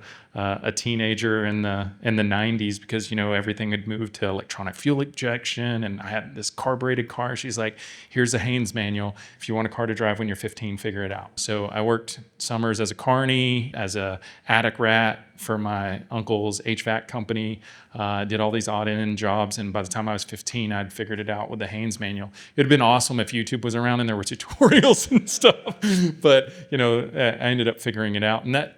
[SPEAKER 10] teenager in the 90s, because everything had moved to electronic fuel injection, and I had this carbureted car. She's like, here's a Haynes manual. If you want a car to drive when you're 15, figure it out. So I worked summers as a carny, as a attic rat for my uncle's HVAC company, did all these odd end jobs, and by the time I was 15, I'd figured it out with the Haynes manual. It'd been awesome if YouTube was around and there were tutorials and stuff, but I ended up figuring it out, and that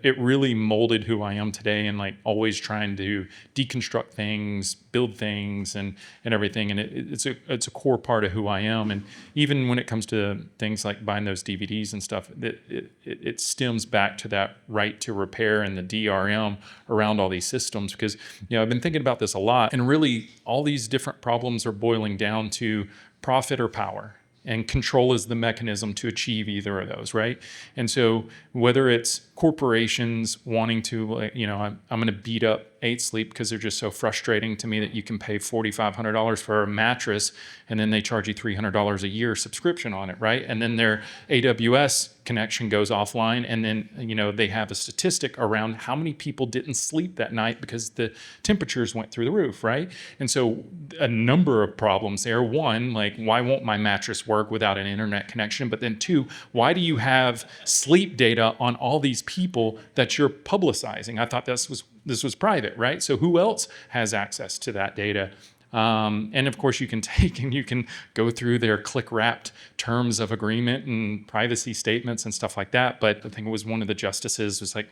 [SPEAKER 10] it really molded who I am today, and always trying to deconstruct things, build things, and everything, and it's a core part of who I am. And even when it comes to things like buying those DVDs and stuff, it stems back to that right to repair and the DRM around all these systems, because I've been thinking about this a lot, and really all these different problems are boiling down to profit or power. And control is the mechanism to achieve either of those, right? And so whether it's corporations wanting to, I'm going to beat up 8 Sleep because they're just so frustrating to me that you can pay $4,500 for a mattress and then they charge you $300 a year subscription on it, right? And then their AWS connection goes offline, and then they have a statistic around how many people didn't sleep that night because the temperatures went through the roof, right? And so a number of problems there. One, why won't my mattress work without an internet connection? But then 2, why do you have sleep data on all these people that you're publicizing? I thought this was private, right? So who else has access to that data? And of course, you can take and you can go through their click-wrapped terms of agreement and privacy statements and stuff like that. But I think it was one of the justices was like,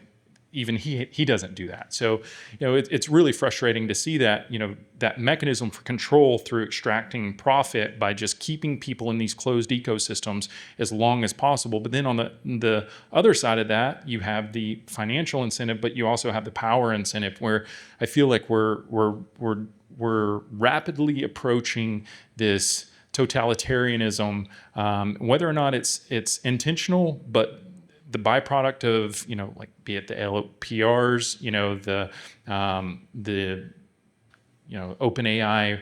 [SPEAKER 10] even he doesn't do that. So, it's really frustrating to see that, that mechanism for control through extracting profit by just keeping people in these closed ecosystems as long as possible. But then on the other side of that, you have the financial incentive, but you also have the power incentive, where I feel like we're rapidly approaching this totalitarianism, whether or not it's intentional, but the byproduct of, like, be it the LPRs, the OpenAI,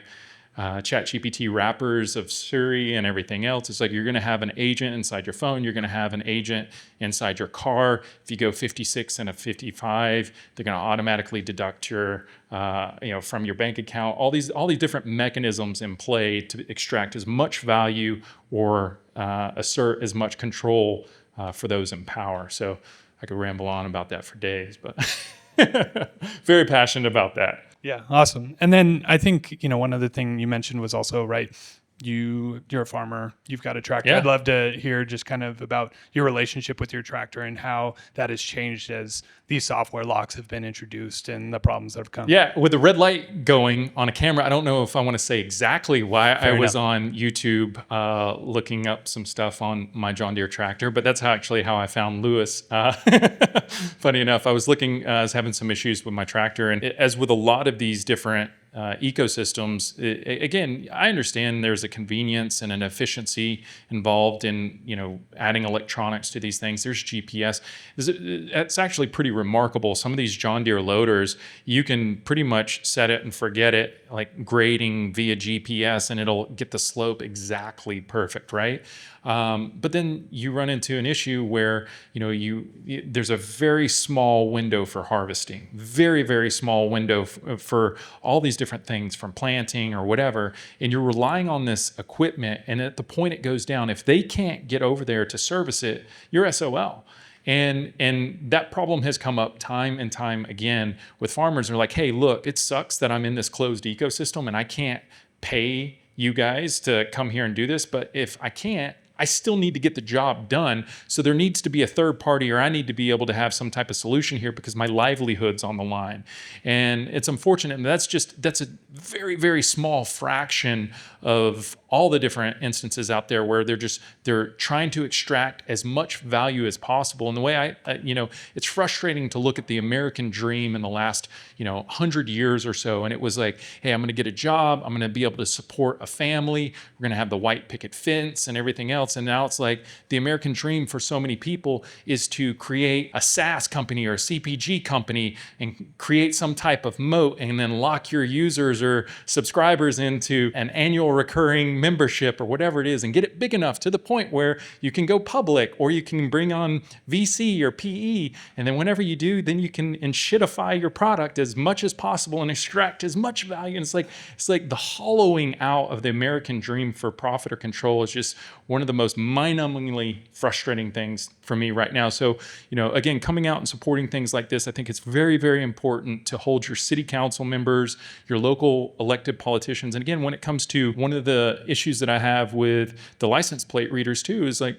[SPEAKER 10] ChatGPT wrappers of Siri and everything else. It's like you're going to have an agent inside your phone. You're going to have an agent inside your car. If you go 56 and a 55, they're going to automatically deduct your, from your bank account. All these different mechanisms in play to extract as much value or assert as much control for those in power. So I could ramble on about that for days, but very passionate about that.
[SPEAKER 2] Yeah, awesome. And then I think, one other thing you mentioned was also, right, you're a farmer, you've got a tractor.
[SPEAKER 10] Yeah.
[SPEAKER 2] I'd love to hear just kind of about your relationship with your tractor and how that has changed as these software locks have been introduced and the problems that have come.
[SPEAKER 10] Yeah, with the red light going on a camera, I don't know if I want to say exactly why I was on YouTube looking up some stuff on my John Deere tractor, but that's actually how I found Lewis. Funny enough, I was having some issues with my tractor, and as with a lot of these different ecosystems, again, I understand there's a convenience and an efficiency involved in adding electronics to these things. There's GPS. It's actually pretty remarkable. Some of these John Deere loaders, you can pretty much set it and forget it, like grading via GPS, and it'll get the slope exactly perfect, right? But then you run into an issue where there's a very small window for harvesting, very, very small window for all these different things, from planting or whatever, and you're relying on this equipment, and at the point it goes down, if they can't get over there to service it, you're SOL. And that problem has come up time and time again with farmers. They're like, hey, look, it sucks that I'm in this closed ecosystem and I can't pay you guys to come here and do this, but if I can't, I still need to get the job done. So there needs to be a third party, or I need to be able to have some type of solution here because my livelihood's on the line. And it's unfortunate. And that's a very, very small fraction of all the different instances out there where they're trying to extract as much value as possible. And the way it's frustrating to look at the American dream in the last, 100 years or so. And it was like, hey, I'm going to get a job. I'm going to be able to support a family. We're going to have the white picket fence and everything else. And now it's like the American dream for so many people is to create a SaaS company or a CPG company and create some type of moat and then lock your users or subscribers into an annual recurring membership or whatever it is and get it big enough to the point where you can go public or you can bring on VC or PE. And then whenever you do, then you can shitify your product as much as possible and extract as much value. And it's like the hollowing out of the American dream for profit or control is just one of the most mind-numbingly frustrating things for me right now. So, again, coming out and supporting things like this, I think it's very, very important to hold your city council members, your local elected politicians. And again, when it comes to one of the issues that I have with the license plate readers too, is like,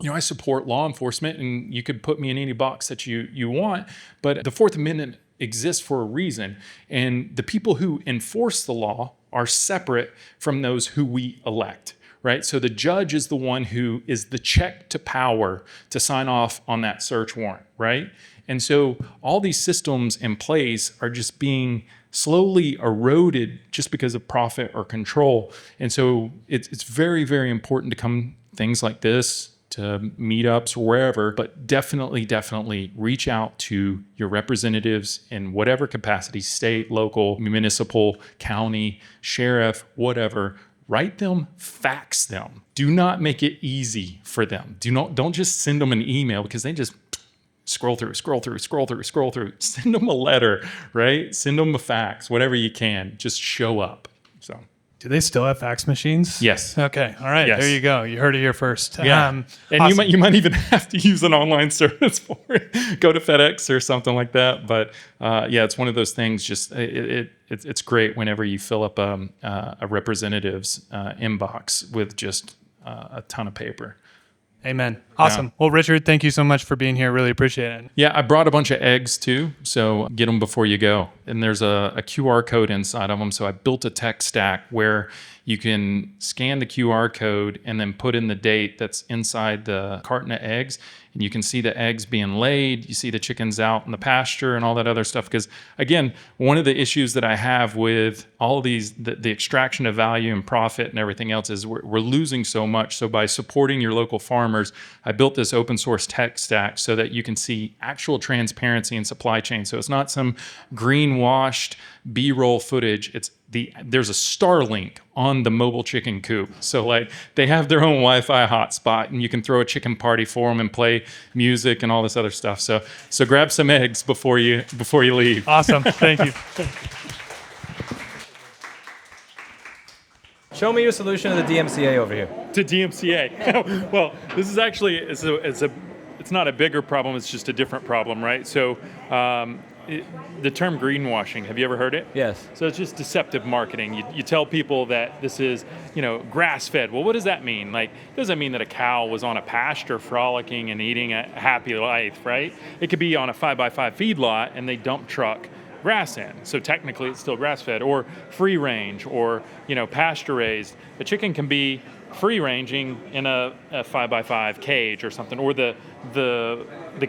[SPEAKER 10] I support law enforcement and you could put me in any box that you want, but the Fourth Amendment exists for a reason. And the people who enforce the law are separate from those who we elect. Right? So the judge is the one who is the check to power to sign off on that search warrant, right? And so all these systems in place are just being slowly eroded just because of profit or control. And so it's very, very important to come things like this, to meetups or wherever, but definitely reach out to your representatives in whatever capacity, state, local, municipal, county, sheriff, whatever. Write them, fax them. Do not make it easy for them. Don't just send them an email because they just scroll through. Send them a letter, right? Send them a fax, whatever you can. Just show up. So.
[SPEAKER 2] Do they still have fax machines?
[SPEAKER 10] Yes.
[SPEAKER 2] Okay. All right.
[SPEAKER 10] Yes.
[SPEAKER 2] There you go. You heard it here first.
[SPEAKER 10] Yeah. And
[SPEAKER 2] awesome.
[SPEAKER 10] you might even have to use an online service for it. Go to FedEx or something like that. But it's one of those things. Just it's great whenever you fill up a representative's inbox with just a ton of paper.
[SPEAKER 2] Amen. Awesome. Well, Richard, thank you so much for being here. Really appreciate it.
[SPEAKER 10] Yeah, I brought a bunch of eggs too, so get them before you go. And there's a QR code inside of them, so I built a tech stack where you can scan the QR code and then put in the date that's inside the carton of eggs, and you can see the eggs being laid, you see the chickens out in the pasture and all that other stuff. Because again, one of the issues that I have with all of these, the extraction of value and profit and everything else is we're losing so much. So by supporting your local farmers, I built this open source tech stack so that you can see actual transparency in supply chain. So it's not some greenwashed B-roll footage. There's a Starlink on the mobile chicken coop. So like they have their own Wi-Fi hotspot, and you can throw a chicken party for them and play music and all this other stuff. So grab some eggs before you leave.
[SPEAKER 2] Awesome. Thank you.
[SPEAKER 3] Show me your solution to the DMCA over here.
[SPEAKER 10] To DMCA. Well, this is actually it's not a bigger problem. It's just a different problem, right? So. The term greenwashing, have you ever heard it?
[SPEAKER 3] Yes.
[SPEAKER 10] So it's just deceptive marketing. You tell people that this is, grass-fed. Well, what does that mean? Like, it doesn't mean that a cow was on a pasture frolicking and eating a happy life, right? It could be on a 5x5 feedlot and they dump truck grass in. So technically it's still grass-fed, or free range, or, pasture raised. The chicken can be free ranging in a 5x5 cage or something, or the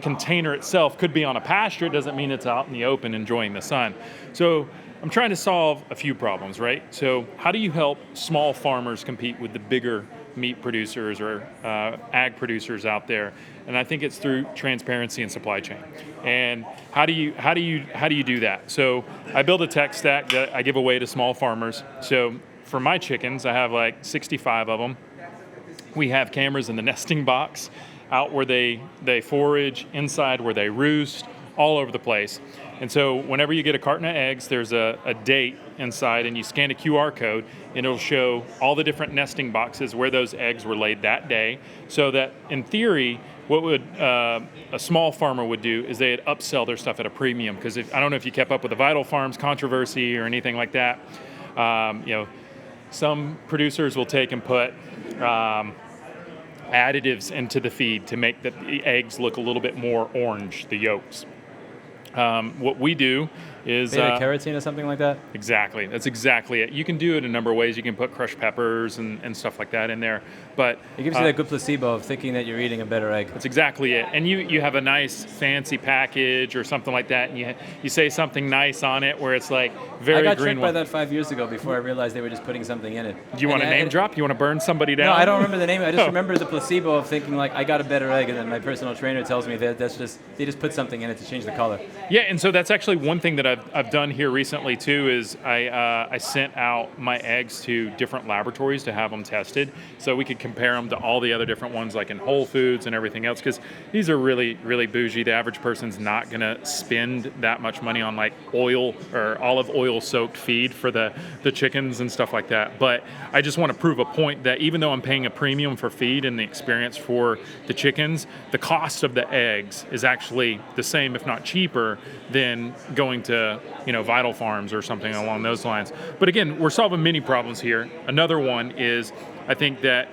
[SPEAKER 10] container itself could be on a pasture. It doesn't mean it's out in the open enjoying the sun. So I'm trying to solve a few problems, right? So how do you help small farmers compete with the bigger meat producers or ag producers out there? And I think it's through transparency and supply chain. And how do you do that? So I build a tech stack that I give away to small farmers. So for my chickens, I have like 65 of them. We have cameras in the nesting box, out where they forage, inside where they roost, all over the place. And so whenever you get a carton of eggs, there's a date inside, and you scan a QR code, and it'll show all the different nesting boxes where those eggs were laid that day. So that in theory, what would a small farmer would do is they'd upsell their stuff at a premium. Because I don't know if you kept up with the Vital Farms controversy or anything like that. Some producers will take and put additives into the feed to make the eggs look a little bit more orange, the yolks. What we do is
[SPEAKER 3] beta-carotene or something like that?
[SPEAKER 10] Exactly. That's exactly it. You can do it a number of ways. You can put crushed peppers and stuff like that in there. But
[SPEAKER 3] it gives you that good placebo of thinking that you're eating a better egg.
[SPEAKER 10] That's exactly it. And you have a nice fancy package or something like that, and you say something nice on it where it's like very green.
[SPEAKER 3] I got tricked by that 5 years ago before I realized they were just putting something in it.
[SPEAKER 10] Do you want a name drop? You want to burn somebody down?
[SPEAKER 3] No, I don't remember the name. I just remember the placebo of thinking like I got a better egg, and then my personal trainer tells me that they just put something in it to change the color.
[SPEAKER 10] Yeah, and so that's actually one thing that I've done here recently too is I sent out my eggs to different laboratories to have them tested, so we could compare them to all the other different ones like in Whole Foods and everything else, because these are really, really bougie. The average person's not going to spend that much money on like oil or olive oil soaked feed for the chickens and stuff like that. But I just want to prove a point that even though I'm paying a premium for feed and the experience for the chickens, the cost of the eggs is actually the same, if not cheaper, than going to Vital Farms or something along those lines. But again, we're solving many problems here. Another one is I think that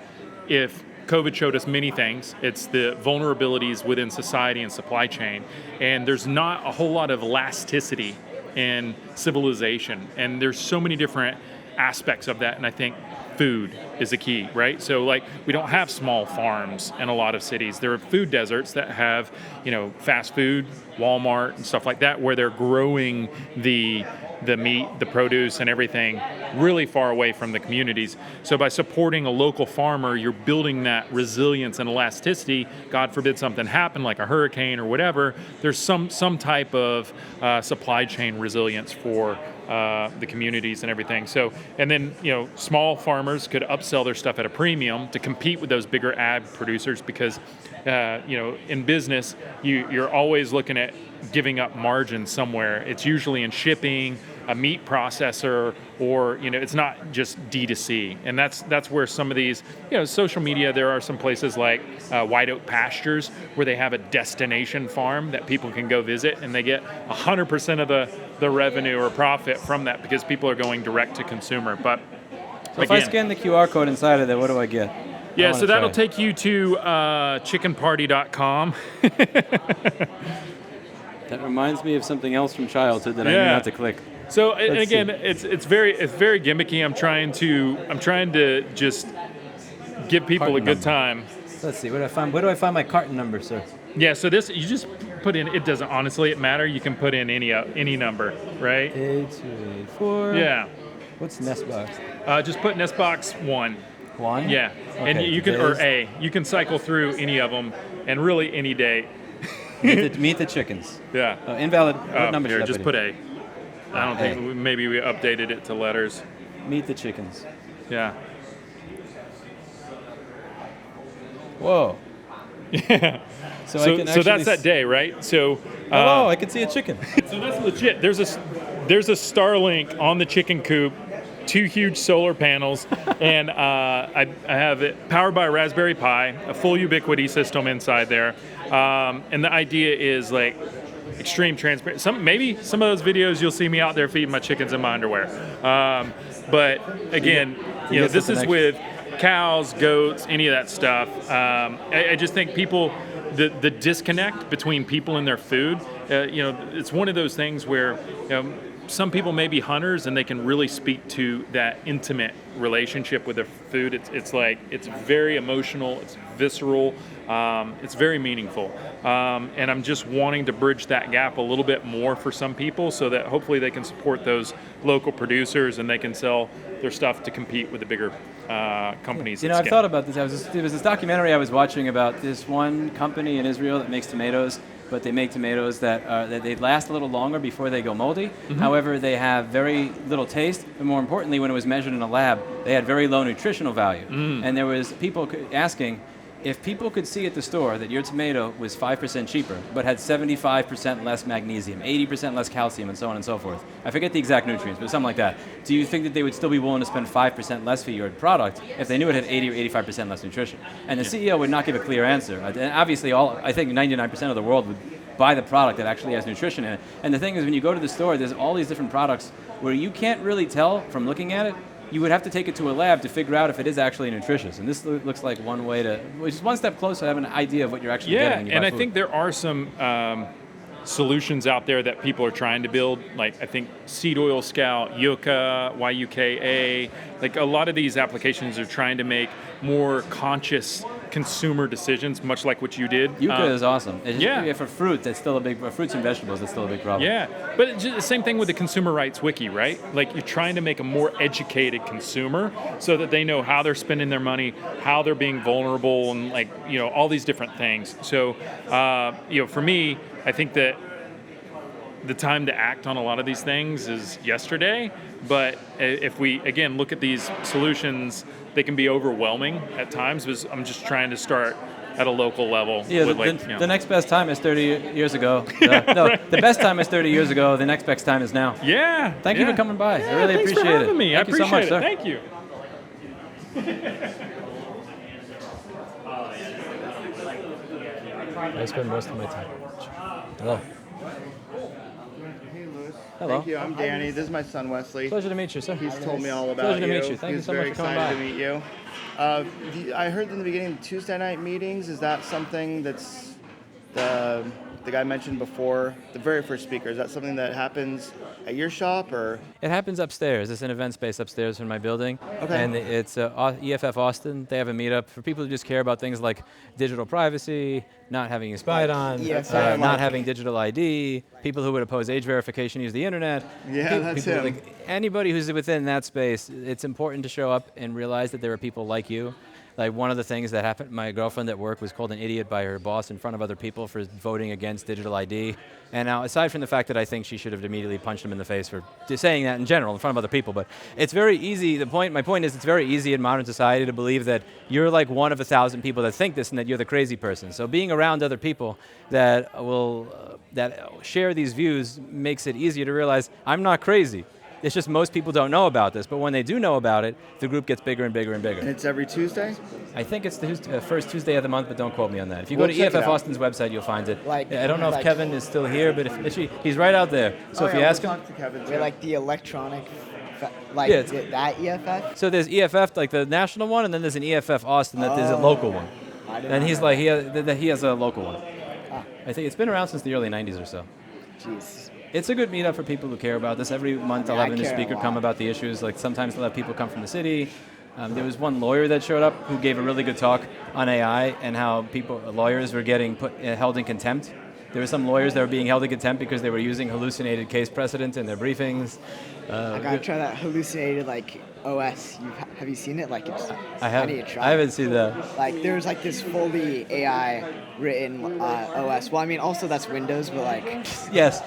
[SPEAKER 10] if COVID showed us many things, it's the vulnerabilities within society and supply chain. And there's not a whole lot of elasticity in civilization. And there's so many different aspects of that. And I think food is a key, right? So like we don't have small farms in a lot of cities. There are food deserts that have, fast food, Walmart and stuff like that, where they're growing the meat, the produce and everything really far away from the communities. So by supporting a local farmer, you're building that resilience and elasticity. God forbid something happen like a hurricane or whatever, there's some type of supply chain resilience for the communities and everything. So, and then, small farmers could upsell their stuff at a premium to compete with those bigger ag producers because, in business, you're always looking at giving up margin somewhere. It's usually in shipping, a meat processor, or it's not just D2C. And that's where some of these, social media, there are some places like White Oak Pastures where they have a destination farm that people can go visit, and they get 100% of the revenue or profit from that because people are going direct to consumer. But
[SPEAKER 3] so if I scan the QR code inside of there, what do I get?
[SPEAKER 8] Yeah,
[SPEAKER 3] wanna
[SPEAKER 8] so that'll
[SPEAKER 3] try.
[SPEAKER 8] take you to chickenparty.com.
[SPEAKER 3] That reminds me of something else from childhood that I knew
[SPEAKER 8] Yeah.
[SPEAKER 3] not to click.
[SPEAKER 8] So and
[SPEAKER 3] Let's
[SPEAKER 8] again,
[SPEAKER 3] see.
[SPEAKER 8] it's very gimmicky. I'm trying to just give people
[SPEAKER 3] Carton
[SPEAKER 8] a good
[SPEAKER 3] number.
[SPEAKER 8] time.
[SPEAKER 3] Let's see. Where do I find my carton number, sir?
[SPEAKER 8] Yeah, so this you just put in. It doesn't honestly matter. You can put in any number, right?
[SPEAKER 3] 8284.
[SPEAKER 8] Yeah.
[SPEAKER 3] What's nest box?
[SPEAKER 8] Just put nest box 1.
[SPEAKER 3] 1?
[SPEAKER 8] Yeah, and
[SPEAKER 3] Okay,
[SPEAKER 8] you can or
[SPEAKER 3] today's-
[SPEAKER 8] A. You can cycle through any of them, and really any day.
[SPEAKER 3] Meet the chickens.
[SPEAKER 8] Yeah.
[SPEAKER 3] Invalid. What number
[SPEAKER 8] Here,
[SPEAKER 3] should I
[SPEAKER 8] just
[SPEAKER 3] put
[SPEAKER 8] put
[SPEAKER 3] in?
[SPEAKER 8] A. I don't think maybe we updated it to letters.
[SPEAKER 3] Meet the chickens.
[SPEAKER 8] Yeah.
[SPEAKER 3] Whoa.
[SPEAKER 8] Yeah.
[SPEAKER 3] So,
[SPEAKER 8] So,
[SPEAKER 3] I can
[SPEAKER 8] so
[SPEAKER 3] actually
[SPEAKER 8] that's that day, right? So
[SPEAKER 3] Hello, I can see a chicken.
[SPEAKER 8] So that's legit. There's a Starlink on the chicken coop, 2 huge solar panels, and I have it powered by a Raspberry Pi, a full Ubiquity system inside there, and the idea is like extreme transparency. Maybe some of those videos you'll see me out there feeding my chickens in my underwear, but again, you know, this is with cows, goats, any of that stuff. I just think people. The disconnect between people and their food, you know, it's one of those things where some people may be hunters and they can really speak to that intimate relationship with their food. It's like, it's very emotional, it's visceral, it's very meaningful. And I'm just wanting to bridge that gap a little bit more for some people so that hopefully they can support those local producers and they can sell their stuff to compete with the bigger companies.
[SPEAKER 3] You know, I've thought about this. There was this documentary I was watching about this one company in Israel that makes tomatoes, but they make tomatoes that they last a little longer before they go moldy. However, they have very little taste, but more importantly, when it was measured in a lab, they had very low nutritional value. And there was people asking, if people could see at the store that your tomato was 5% cheaper, but had 75% less magnesium, 80% less calcium, and so on and so forth. I forget the exact nutrients, but something like that. Do you think that they would still be willing to spend 5% less for your product if they knew it had 80 or 85% less nutrition? And the CEO would not give a clear answer. And obviously, I think 99% of the world would buy the product that actually has nutrition in it. And the thing is, when you go to the store, there's all these different products where you can't really tell from looking at it. You would have to take it to a lab to figure out if it is actually nutritious. And this looks like one way to, which is one step closer to having an idea of what you're actually getting.
[SPEAKER 8] Yeah, and I think there are some solutions out there that people are trying to build. Like I think Seed Oil Scout, Yucca, YUKA, like a lot of these applications are trying to make more conscious consumer decisions, much like what you did.
[SPEAKER 3] Yucca is awesome.
[SPEAKER 8] Yeah.
[SPEAKER 3] For fruit, that's still a big, fruits and vegetables, that's still a big problem.
[SPEAKER 8] Yeah, but it's just the same thing with the Consumer Rights Wiki, right? Like you're trying to make a more educated consumer so that they know how they're spending their money, how they're being vulnerable, and like, you know, all these different things. So, you know, for me, I think that the time to act on a lot of these things is yesterday. But if we, again, look at these solutions, they can be overwhelming at times, because I'm just trying to start at a local level.
[SPEAKER 3] Yeah,
[SPEAKER 8] with
[SPEAKER 3] the next best time is 30 years ago. The best time is 30 years ago. The next best time is now.
[SPEAKER 8] Yeah.
[SPEAKER 3] Thank you for coming by. I really
[SPEAKER 8] thanks
[SPEAKER 3] appreciate
[SPEAKER 8] for having
[SPEAKER 3] it.
[SPEAKER 8] me.
[SPEAKER 3] Thank
[SPEAKER 8] I
[SPEAKER 3] you so
[SPEAKER 8] appreciate
[SPEAKER 3] much,
[SPEAKER 8] it.
[SPEAKER 3] sir.
[SPEAKER 8] Thank you.
[SPEAKER 3] I spend most of my time. Hello. Hello.
[SPEAKER 11] Thank you. I'm Danny. This is my son Wesley.
[SPEAKER 3] Pleasure to meet you, sir.
[SPEAKER 11] He's told me all about
[SPEAKER 3] Pleasure to meet you. Thank you
[SPEAKER 11] He's
[SPEAKER 3] so
[SPEAKER 11] very
[SPEAKER 3] much for coming
[SPEAKER 11] excited
[SPEAKER 3] by.
[SPEAKER 11] to meet you. I heard in the beginning Tuesday night meetings. Is that something that's the guy mentioned before, the very first speaker? Is that something that happens at your shop, or?
[SPEAKER 3] It happens upstairs. It's an event space upstairs in my building.
[SPEAKER 11] Okay.
[SPEAKER 3] And it's EFF Austin. They have a meetup for people who just care about things like digital privacy, not having you spied on, not having digital ID, people who would oppose age verification, use the internet.
[SPEAKER 11] Yeah, that's him.
[SPEAKER 3] Like anybody who's within that space, it's important to show up and realize that there are people like you. Like one of the things that happened, my girlfriend at work was called an idiot by her boss in front of other people for voting against digital ID. And now, aside from the fact that I think she should have immediately punched him in the face for just saying that in general in front of other people, but it's very easy. My point is, it's very easy in modern society to believe that you're like one of 1,000 people that think this and that you're the crazy person. So being around other people that will that share these views makes it easier to realize I'm not crazy. It's just most people don't know about this, but when they do know about it, the group gets bigger and bigger and bigger.
[SPEAKER 11] And it's every Tuesday?
[SPEAKER 3] I think it's the first Tuesday of the month, but don't quote me on that. If you
[SPEAKER 11] We'll
[SPEAKER 3] go to
[SPEAKER 11] check it
[SPEAKER 3] EFF
[SPEAKER 11] out.
[SPEAKER 3] Austin's website, you'll find it.
[SPEAKER 12] Like-
[SPEAKER 3] I don't know if
[SPEAKER 12] like-
[SPEAKER 3] Kevin is still here, but if he's right out there. So if you ask him,
[SPEAKER 11] Talk to Kevin
[SPEAKER 12] We're like the electronic Like
[SPEAKER 3] Yeah,
[SPEAKER 12] that EFF?
[SPEAKER 3] So there's EFF, like the national one, and then there's an EFF Austin that there's a local one. And he's like, he has a local one. I think it's been around since the early 90s or so.
[SPEAKER 12] Jeez.
[SPEAKER 3] It's a good meetup for people who care about this. Every month I'll have a new speaker come about the issues. Like sometimes they'll have people come from the city. There was one lawyer that showed up who gave a really good talk on AI and how lawyers were getting held in contempt. There were some lawyers that were being held in contempt because they were using hallucinated case precedent in their briefings.
[SPEAKER 12] I gotta try that hallucinated like OS. Have you seen it? Like it's.
[SPEAKER 3] I
[SPEAKER 12] need to try
[SPEAKER 3] I haven't seen that.
[SPEAKER 12] Like there's like this fully AI written OS. Well, I mean also that's Windows, but like.
[SPEAKER 3] Yes.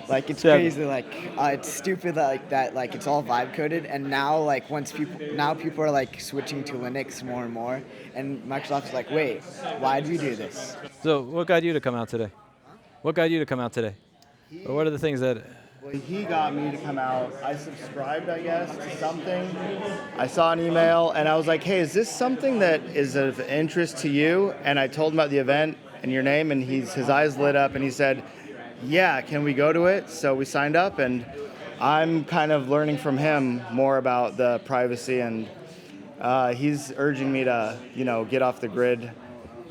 [SPEAKER 12] Like it's crazy. Like it's stupid that like it's all vibe coded, and now people are like switching to Linux more and more, and Microsoft's like, wait, why do we do this?
[SPEAKER 3] So what got you to come out today? What got you to come out today? Or what are the things that?
[SPEAKER 11] Well, he got me to come out. I subscribed, I guess, to something. I saw an email, and I was like, hey, is this something that is of interest to you? And I told him about the event and your name, and his eyes lit up, and he said, yeah, can we go to it? So we signed up, and I'm kind of learning from him more about the privacy, and he's urging me to, get off the grid,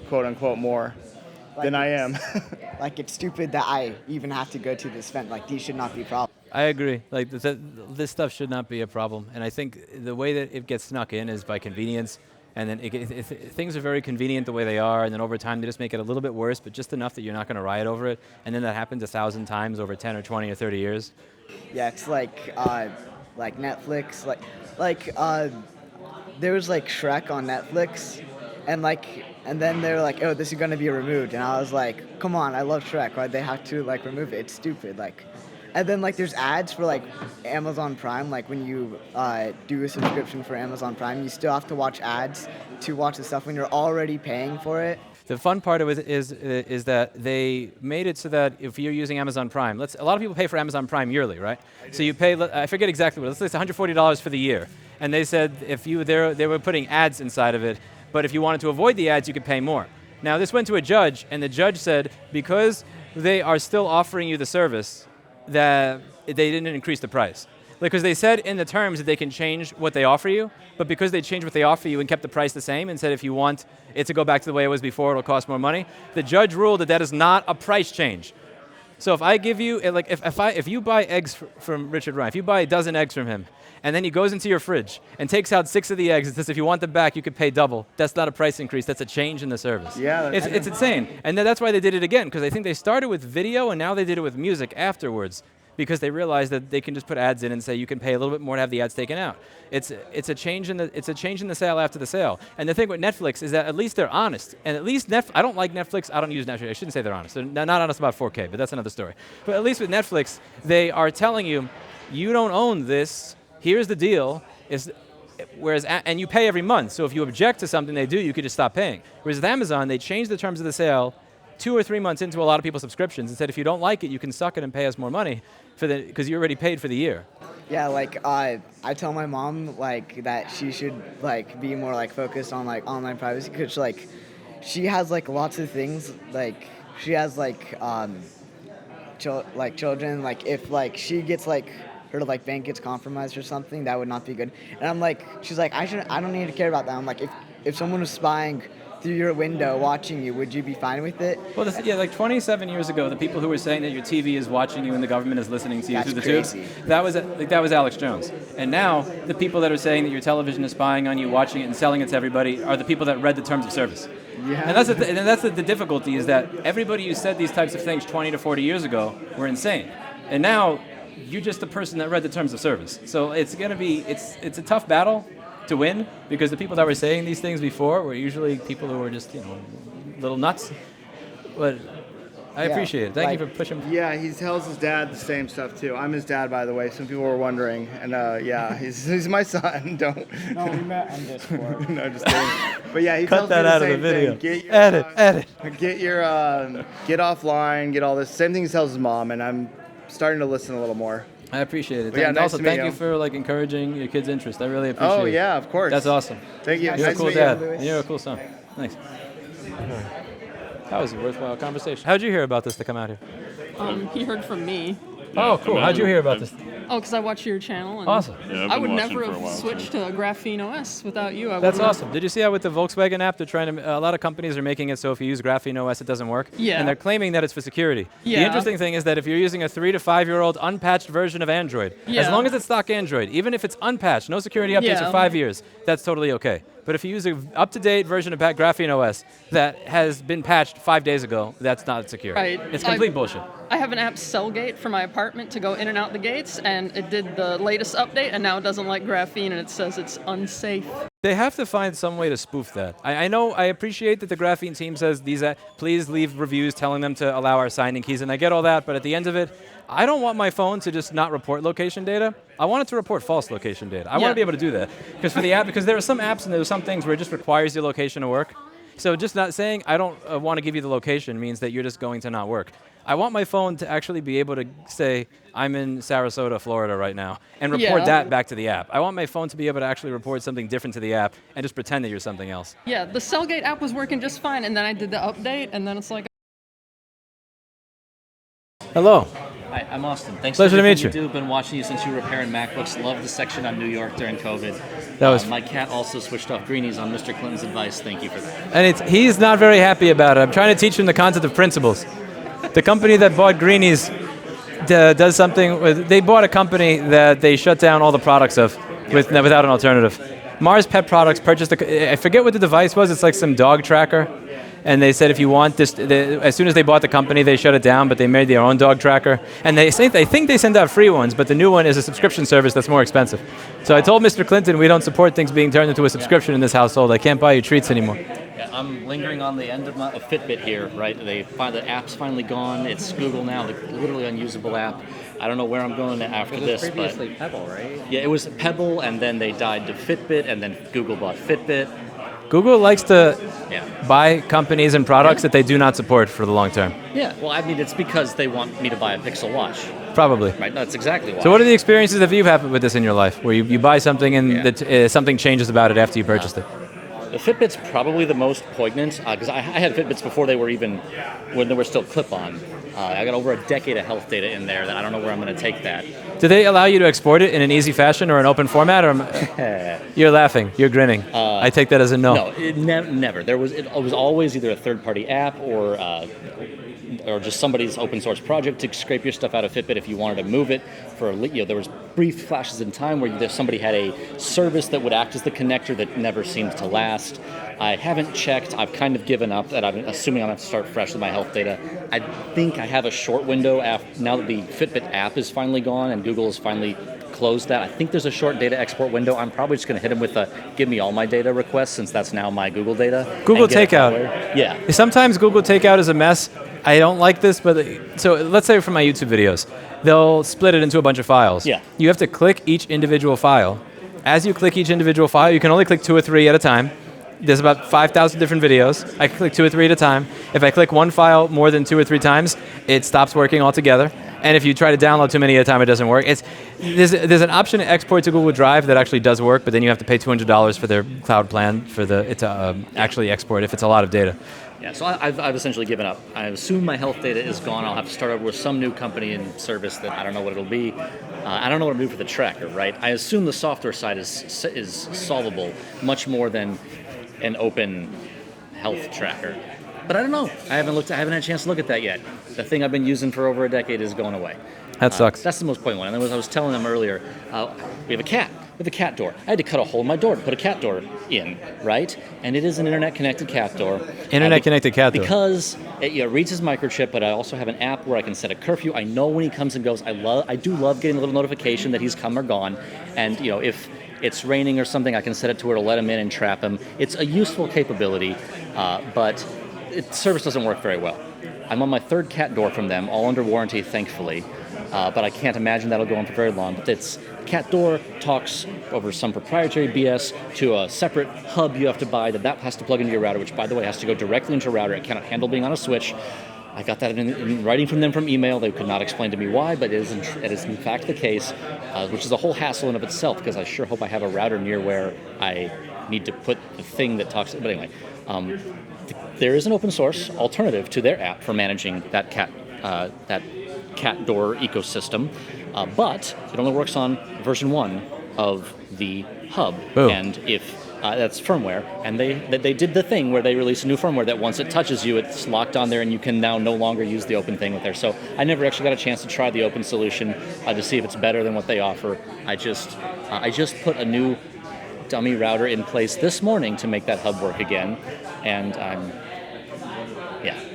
[SPEAKER 11] quote unquote, more than I am.
[SPEAKER 12] Like it's stupid that I even have to go to this event. Like these should not be problems.
[SPEAKER 3] I agree. Like this stuff should not be a problem, and I think the way that it gets snuck in is by convenience. And then things are very convenient the way they are, and then over time they just make it a little bit worse, but just enough that you're not going to riot over it. And then that happens 1,000 times over 10 or 20 or 30 years.
[SPEAKER 12] Yeah, it's like Netflix. There was like Shrek on Netflix, and then they were like, oh, this is going to be removed, and I was like, come on, I love Shrek. Why'd they have to like remove it? It's stupid. And then there's ads for Amazon Prime. Like when you do a subscription for Amazon Prime, you still have to watch ads to watch the stuff when you're already paying for it.
[SPEAKER 3] The fun part of it is that they made it so that if you're using Amazon Prime, a lot of people pay for Amazon Prime yearly, right? So you pay, I forget exactly what, let's say it's $140 for the year. And they said they were putting ads inside of it, but if you wanted to avoid the ads, you could pay more. Now this went to a judge, and the judge said, because they are still offering you the service, that they didn't increase the price. Because they said in the terms that they can change what they offer you, but because they changed what they offer you and kept the price the same and said if you want it to go back to the way it was before, it'll cost more money, the judge ruled that that is not a price change. So if I give you, if you buy eggs from Richard Ryan, if you buy a dozen eggs from him, and then he goes into your fridge and takes out 6 of the eggs and says if you want them back, you could pay double, that's not a price increase, that's a change in the service.
[SPEAKER 11] Yeah,
[SPEAKER 3] it's insane. And that's why they did it again, because I think they started with video and now they did it with music afterwards, because they realized that they can just put ads in and say you can pay a little bit more to have the ads taken out. It's a change in the sale after the sale. And the thing with Netflix is that at least they're honest. And at least I don't like Netflix. I don't use Netflix. I shouldn't say they're honest. They're not honest about 4K, but that's another story. But at least with Netflix, they are telling you, you don't own this. Here's the deal. And you pay every month. So if you object to something they do, you could just stop paying. Whereas with Amazon, they changed the terms of the sale 2 or 3 months into a lot of people's subscriptions and said if you don't like it, you can suck it and pay us more money because you already paid for the year.
[SPEAKER 12] Yeah, I tell my mom that she should be more focused on online privacy, because she has lots of things, she has children, if she gets her bank gets compromised or something, that would not be good. And I'm she's I don't need to care about that. I'm if someone was spying through your window watching you, would you be fine with it?
[SPEAKER 3] Well, 27 years ago, the people who were saying that your TV is watching you and the government is listening to you through the tubes, that was Alex Jones. And now, the people that are saying that your television is spying on you, watching it and selling it to everybody are the people that read the terms of service.
[SPEAKER 12] Yeah.
[SPEAKER 3] And that's the difficulty, is that everybody who said these types of things 20 to 40 years ago were insane. And now, you're just the person that read the terms of service. So it's a tough battle to win, because the people that were saying these things before were usually people who were just, little nuts. But I appreciate it. Thank you for pushing.
[SPEAKER 11] Yeah, he tells his dad the same stuff too. I'm his dad, by the way. Some people were wondering, and he's my son. Don't.
[SPEAKER 12] No, we met on Discord.
[SPEAKER 11] No, just kidding. But yeah, he
[SPEAKER 3] cut
[SPEAKER 11] tells
[SPEAKER 3] that
[SPEAKER 11] me the
[SPEAKER 3] out of
[SPEAKER 11] same
[SPEAKER 3] the video.
[SPEAKER 11] Thing.
[SPEAKER 3] Edit.
[SPEAKER 11] Get offline. Get all this. Same thing he tells his mom, and I'm starting to listen a little more.
[SPEAKER 3] I appreciate it.
[SPEAKER 11] But yeah,
[SPEAKER 3] and
[SPEAKER 11] nice
[SPEAKER 3] also,
[SPEAKER 11] to meet
[SPEAKER 3] thank
[SPEAKER 11] you.
[SPEAKER 3] you for encouraging your kids' interest. I really appreciate it.
[SPEAKER 11] Oh yeah, of course.
[SPEAKER 3] That's awesome.
[SPEAKER 11] Thank you.
[SPEAKER 3] You're
[SPEAKER 11] Nice
[SPEAKER 3] a cool
[SPEAKER 11] to meet
[SPEAKER 3] dad.
[SPEAKER 11] you.
[SPEAKER 3] And you're a cool son. Thanks. That was a worthwhile conversation. How'd you hear about this to come out here?
[SPEAKER 13] He heard from me.
[SPEAKER 3] Oh, cool. How'd you hear about this?
[SPEAKER 13] Oh, because I watch your channel. And
[SPEAKER 3] Awesome.
[SPEAKER 14] Yeah, I've
[SPEAKER 13] I
[SPEAKER 14] been
[SPEAKER 13] would
[SPEAKER 14] watching
[SPEAKER 13] never
[SPEAKER 14] for a
[SPEAKER 13] have
[SPEAKER 14] while,
[SPEAKER 13] switched
[SPEAKER 14] too.
[SPEAKER 13] to Graphene OS without you. I
[SPEAKER 3] That's
[SPEAKER 13] wouldn't have-
[SPEAKER 3] awesome. Did you see how with the Volkswagen app, they're trying to, a lot of companies are making it so if you use Graphene OS, it doesn't work.
[SPEAKER 13] Yeah.
[SPEAKER 3] And they're claiming that it's for security.
[SPEAKER 13] Yeah.
[SPEAKER 3] The interesting thing is that if you're using a 3 to 5 year old unpatched version of Android, as
[SPEAKER 13] Yeah.
[SPEAKER 3] long as it's stock Android, even if it's unpatched, no security updates
[SPEAKER 13] Yeah.
[SPEAKER 3] for 5 years, that's totally okay. But if you use an up-to-date version of Graphene OS that has been patched 5 days ago, that's not secure.
[SPEAKER 13] Right.
[SPEAKER 3] It's complete bullshit.
[SPEAKER 13] I have an app, Cellgate, for my apartment to go in and out the gates, and it did the latest update, and now it doesn't like graphene, and it says it's unsafe.
[SPEAKER 3] They have to find some way to spoof that. I know, I appreciate that the Graphene team says please leave reviews telling them to allow our signing keys, and I get all that, but at the end of it, I don't want my phone to just not report location data. I want it to report false location data. I want to be able to do that. Because for the app, because there are some apps and there are some things where it just requires your location to work. So just not saying I don't want to give you the location means that you're just going to not work. I want my phone to actually be able to say, I'm in Sarasota, Florida right now, and report that back to the app. I want my phone to be able to actually report something different to the app and just pretend that you're something else.
[SPEAKER 13] Yeah, the Cellgate app was working just fine, and then I did the update, and then it's like...
[SPEAKER 3] Hello.
[SPEAKER 15] Hi, I'm Austin. Thanks
[SPEAKER 3] Pleasure
[SPEAKER 15] for
[SPEAKER 3] to meet
[SPEAKER 15] everything
[SPEAKER 3] you.
[SPEAKER 15] do. Been watching you since you were repairing MacBooks. Love the section on New York during COVID.
[SPEAKER 3] That was
[SPEAKER 15] my cat also switched off greenies on Mr. Clinton's advice. Thank you for that.
[SPEAKER 3] And he's not very happy about it. I'm trying to teach him the concept of principles. The company that bought Greenies does something they bought a company that they shut down all the products of without an alternative. Mars Pet Products purchased I forget what the device was. It's like some dog tracker. And they said if you want this, as soon as they bought the company, they shut it down, but they made their own dog tracker. And they think they send out free ones, but the new one is a subscription service that's more expensive. So I told Mr. Clinton we don't support things being turned into a subscription in this household. I can't buy you treats anymore.
[SPEAKER 15] Yeah, I'm lingering on the end of my Fitbit here, right? The app's finally gone. It's Google now, the literally unusable app. I don't know where I'm going after this, but
[SPEAKER 3] previously Pebble, right?
[SPEAKER 15] Yeah, it was Pebble, and then they died to Fitbit, and then Google bought Fitbit.
[SPEAKER 3] Google likes to buy companies and products that they do not support for the long term.
[SPEAKER 15] Yeah, well, I mean, it's because they want me to buy a Pixel Watch.
[SPEAKER 3] Probably.
[SPEAKER 15] Right, no, that's exactly why.
[SPEAKER 3] So what are the experiences that you've had with this in your life, where you buy something and that, something changes about it after you purchased it?
[SPEAKER 15] The Fitbit's probably the most poignant, because I had Fitbits before they were when they were still clip-on. I got over a decade of health data in there that I don't know where I'm going to take that.
[SPEAKER 3] Do they allow you to export it in an easy fashion or an open format? Or you're laughing, you're grinning. I take that as a no.
[SPEAKER 15] No, never. It was always either a third-party app or just somebody's open source project to scrape your stuff out of Fitbit if you wanted to move it. There was brief flashes in time where somebody had a service that would act as the connector that never seemed to last. I haven't checked. I've kind of given up, that I'm assuming I'm going to have to start fresh with my health data. I think I have a short window now that the Fitbit app is finally gone and Google has finally closed that. I think there's a short data export window. I'm probably just going to hit them with a give me all my data request, since that's now my Google data.
[SPEAKER 3] Google Takeout.
[SPEAKER 15] Yeah.
[SPEAKER 3] Sometimes Google Takeout is a mess. I don't like this, but so let's say for my YouTube videos, they'll split it into a bunch of files.
[SPEAKER 15] Yeah.
[SPEAKER 3] You have to click each individual file. As you click each individual file, you can only click 2 or 3 at a time. There's about 5,000 different videos. I can click 2 or 3 at a time. If I click one file more than 2 or 3 times, it stops working altogether. And if you try to download too many at a time, it doesn't work. There's an option to export to Google Drive that actually does work, but then you have to pay $200 for their cloud plan to actually export if it's a lot of data.
[SPEAKER 15] Yeah, so I've essentially given up. I assume my health data is gone. I'll have to start over with some new company and service that I don't know what it'll be. I don't know what to do for the tracker, right? I assume the software side is solvable much more than an open health tracker. But I don't know. I haven't had a chance to look at that yet. The thing I've been using for over a decade is going away.
[SPEAKER 3] That sucks.
[SPEAKER 15] That's the most poignant one. And as I was telling them earlier, we have a cat. We have a cat door. I had to cut a hole in my door to put a cat door in, right? And it is an internet-connected cat door.
[SPEAKER 3] Internet-connected cat door.
[SPEAKER 15] Because it reads his microchip, but I also have an app where I can set a curfew. I know when he comes and goes. I do love getting a little notification that he's come or gone. And if it's raining or something, I can set it to where to let him in and trap him. It's a useful capability, but service doesn't work very well. I'm on my 3rd cat door from them, all under warranty, thankfully. But I can't imagine that'll go on for very long. But it's cat door talks over some proprietary BS to a separate hub you have to buy that has to plug into your router, which, by the way, has to go directly into a router. It cannot handle being on a switch. I got that in writing from them from email. They could not explain to me why, but it is in fact the case, which is a whole hassle in of itself, because I sure hope I have a router near where I need to put the thing that talks. But anyway, there is an open source alternative to their app for managing that cat door ecosystem. but it only works on version 1 of the hub.
[SPEAKER 1] Boom.
[SPEAKER 15] And if that's firmware, and they did the thing where they released a new firmware that once it touches you, it's locked on there, and you can now no longer use the open thing with there. So I never actually got a chance to try the open solution to see if it's better than what they offer. I just put a new dummy router in place this morning to make that hub work again, and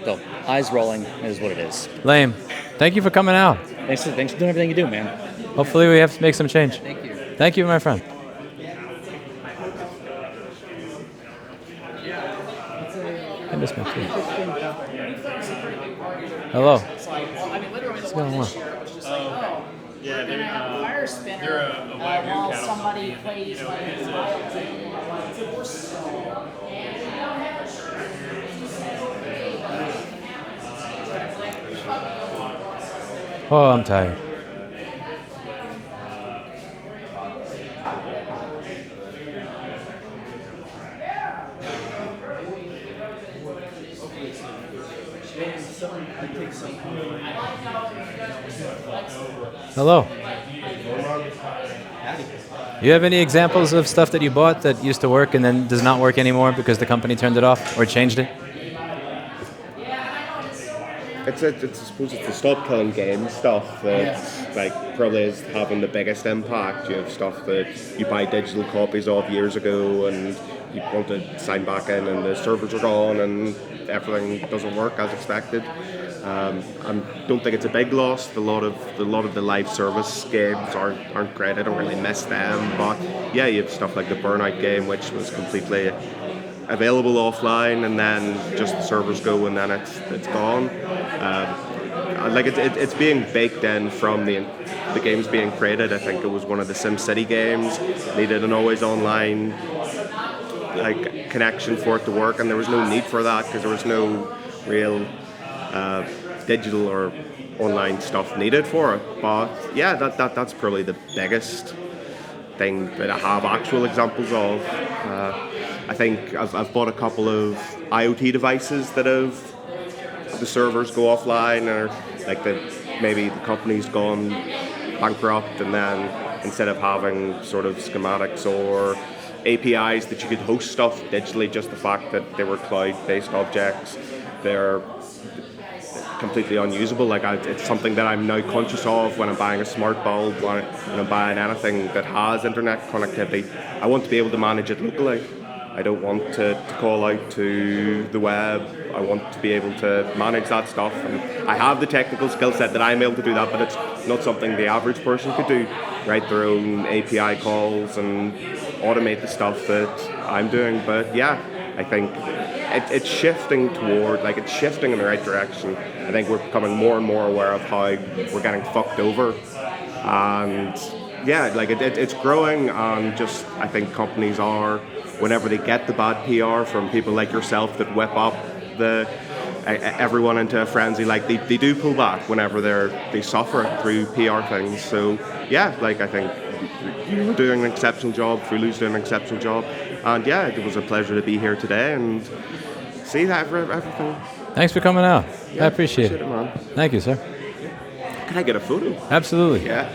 [SPEAKER 15] so eyes rolling is what it is.
[SPEAKER 1] Lame. Thank you for coming out.
[SPEAKER 15] Thanks for doing everything you do, man.
[SPEAKER 1] Hopefully we have to make some change.
[SPEAKER 15] Thank you.
[SPEAKER 1] Thank you, my friend. I miss my food. Hello. What's going on?
[SPEAKER 5] Yeah, they're a while somebody plays
[SPEAKER 1] Oh, I'm tired. Hello. You have any examples of stuff that you bought that used to work and then does not work anymore because the company turned it off or changed it?
[SPEAKER 14] I suppose it's the stop killing game stuff that like probably is having the biggest impact. You have stuff that you buy digital copies of years ago and you want to sign back in and the servers are gone and everything doesn't work as expected. I don't think it's a big loss. A lot of the live service games aren't great. I don't really miss them, but yeah, you have stuff like the Burnout game, which was completely available offline, and then just the servers go, and then it's gone. Like it's being baked in from the games being created. I think it was one of the SimCity games needed an always online like connection for it to work, and there was no need for that because there was no real digital or online stuff needed for it. But yeah, that's probably the biggest thing that I have actual examples of. I think I've bought a couple of IoT devices that have the servers go offline, or like maybe the company's gone bankrupt, and then instead of having sort of schematics or APIs that you could host stuff digitally, just the fact that they were cloud-based objects, they're completely unusable. Like it's something that I'm now conscious of when I'm buying a smart bulb, when I'm buying anything that has internet connectivity. I want to be able to manage it locally. I don't want to call out to the web. I want to be able to manage that stuff. And I have the technical skill set that I'm able to do that, but it's not something the average person could do. Write their own API calls and automate the stuff that I'm doing. But yeah, I think it's shifting toward, like it's shifting in the right direction. I think we're becoming more and more aware of how we're getting fucked over. And yeah, like it's growing, and just I think companies are, whenever they get the bad PR from people like yourself that whip up everyone into a frenzy, like they do pull back whenever they suffer through PR things. So yeah, like I think you're doing an exceptional job, Fulu's doing an exceptional job, and yeah, it was a pleasure to be here today and see that everything.
[SPEAKER 1] Thanks for coming out.
[SPEAKER 14] Yeah,
[SPEAKER 1] I appreciate it.
[SPEAKER 14] Man.
[SPEAKER 1] Thank you, sir.
[SPEAKER 14] Can I get a photo?
[SPEAKER 1] Absolutely.
[SPEAKER 14] Yeah.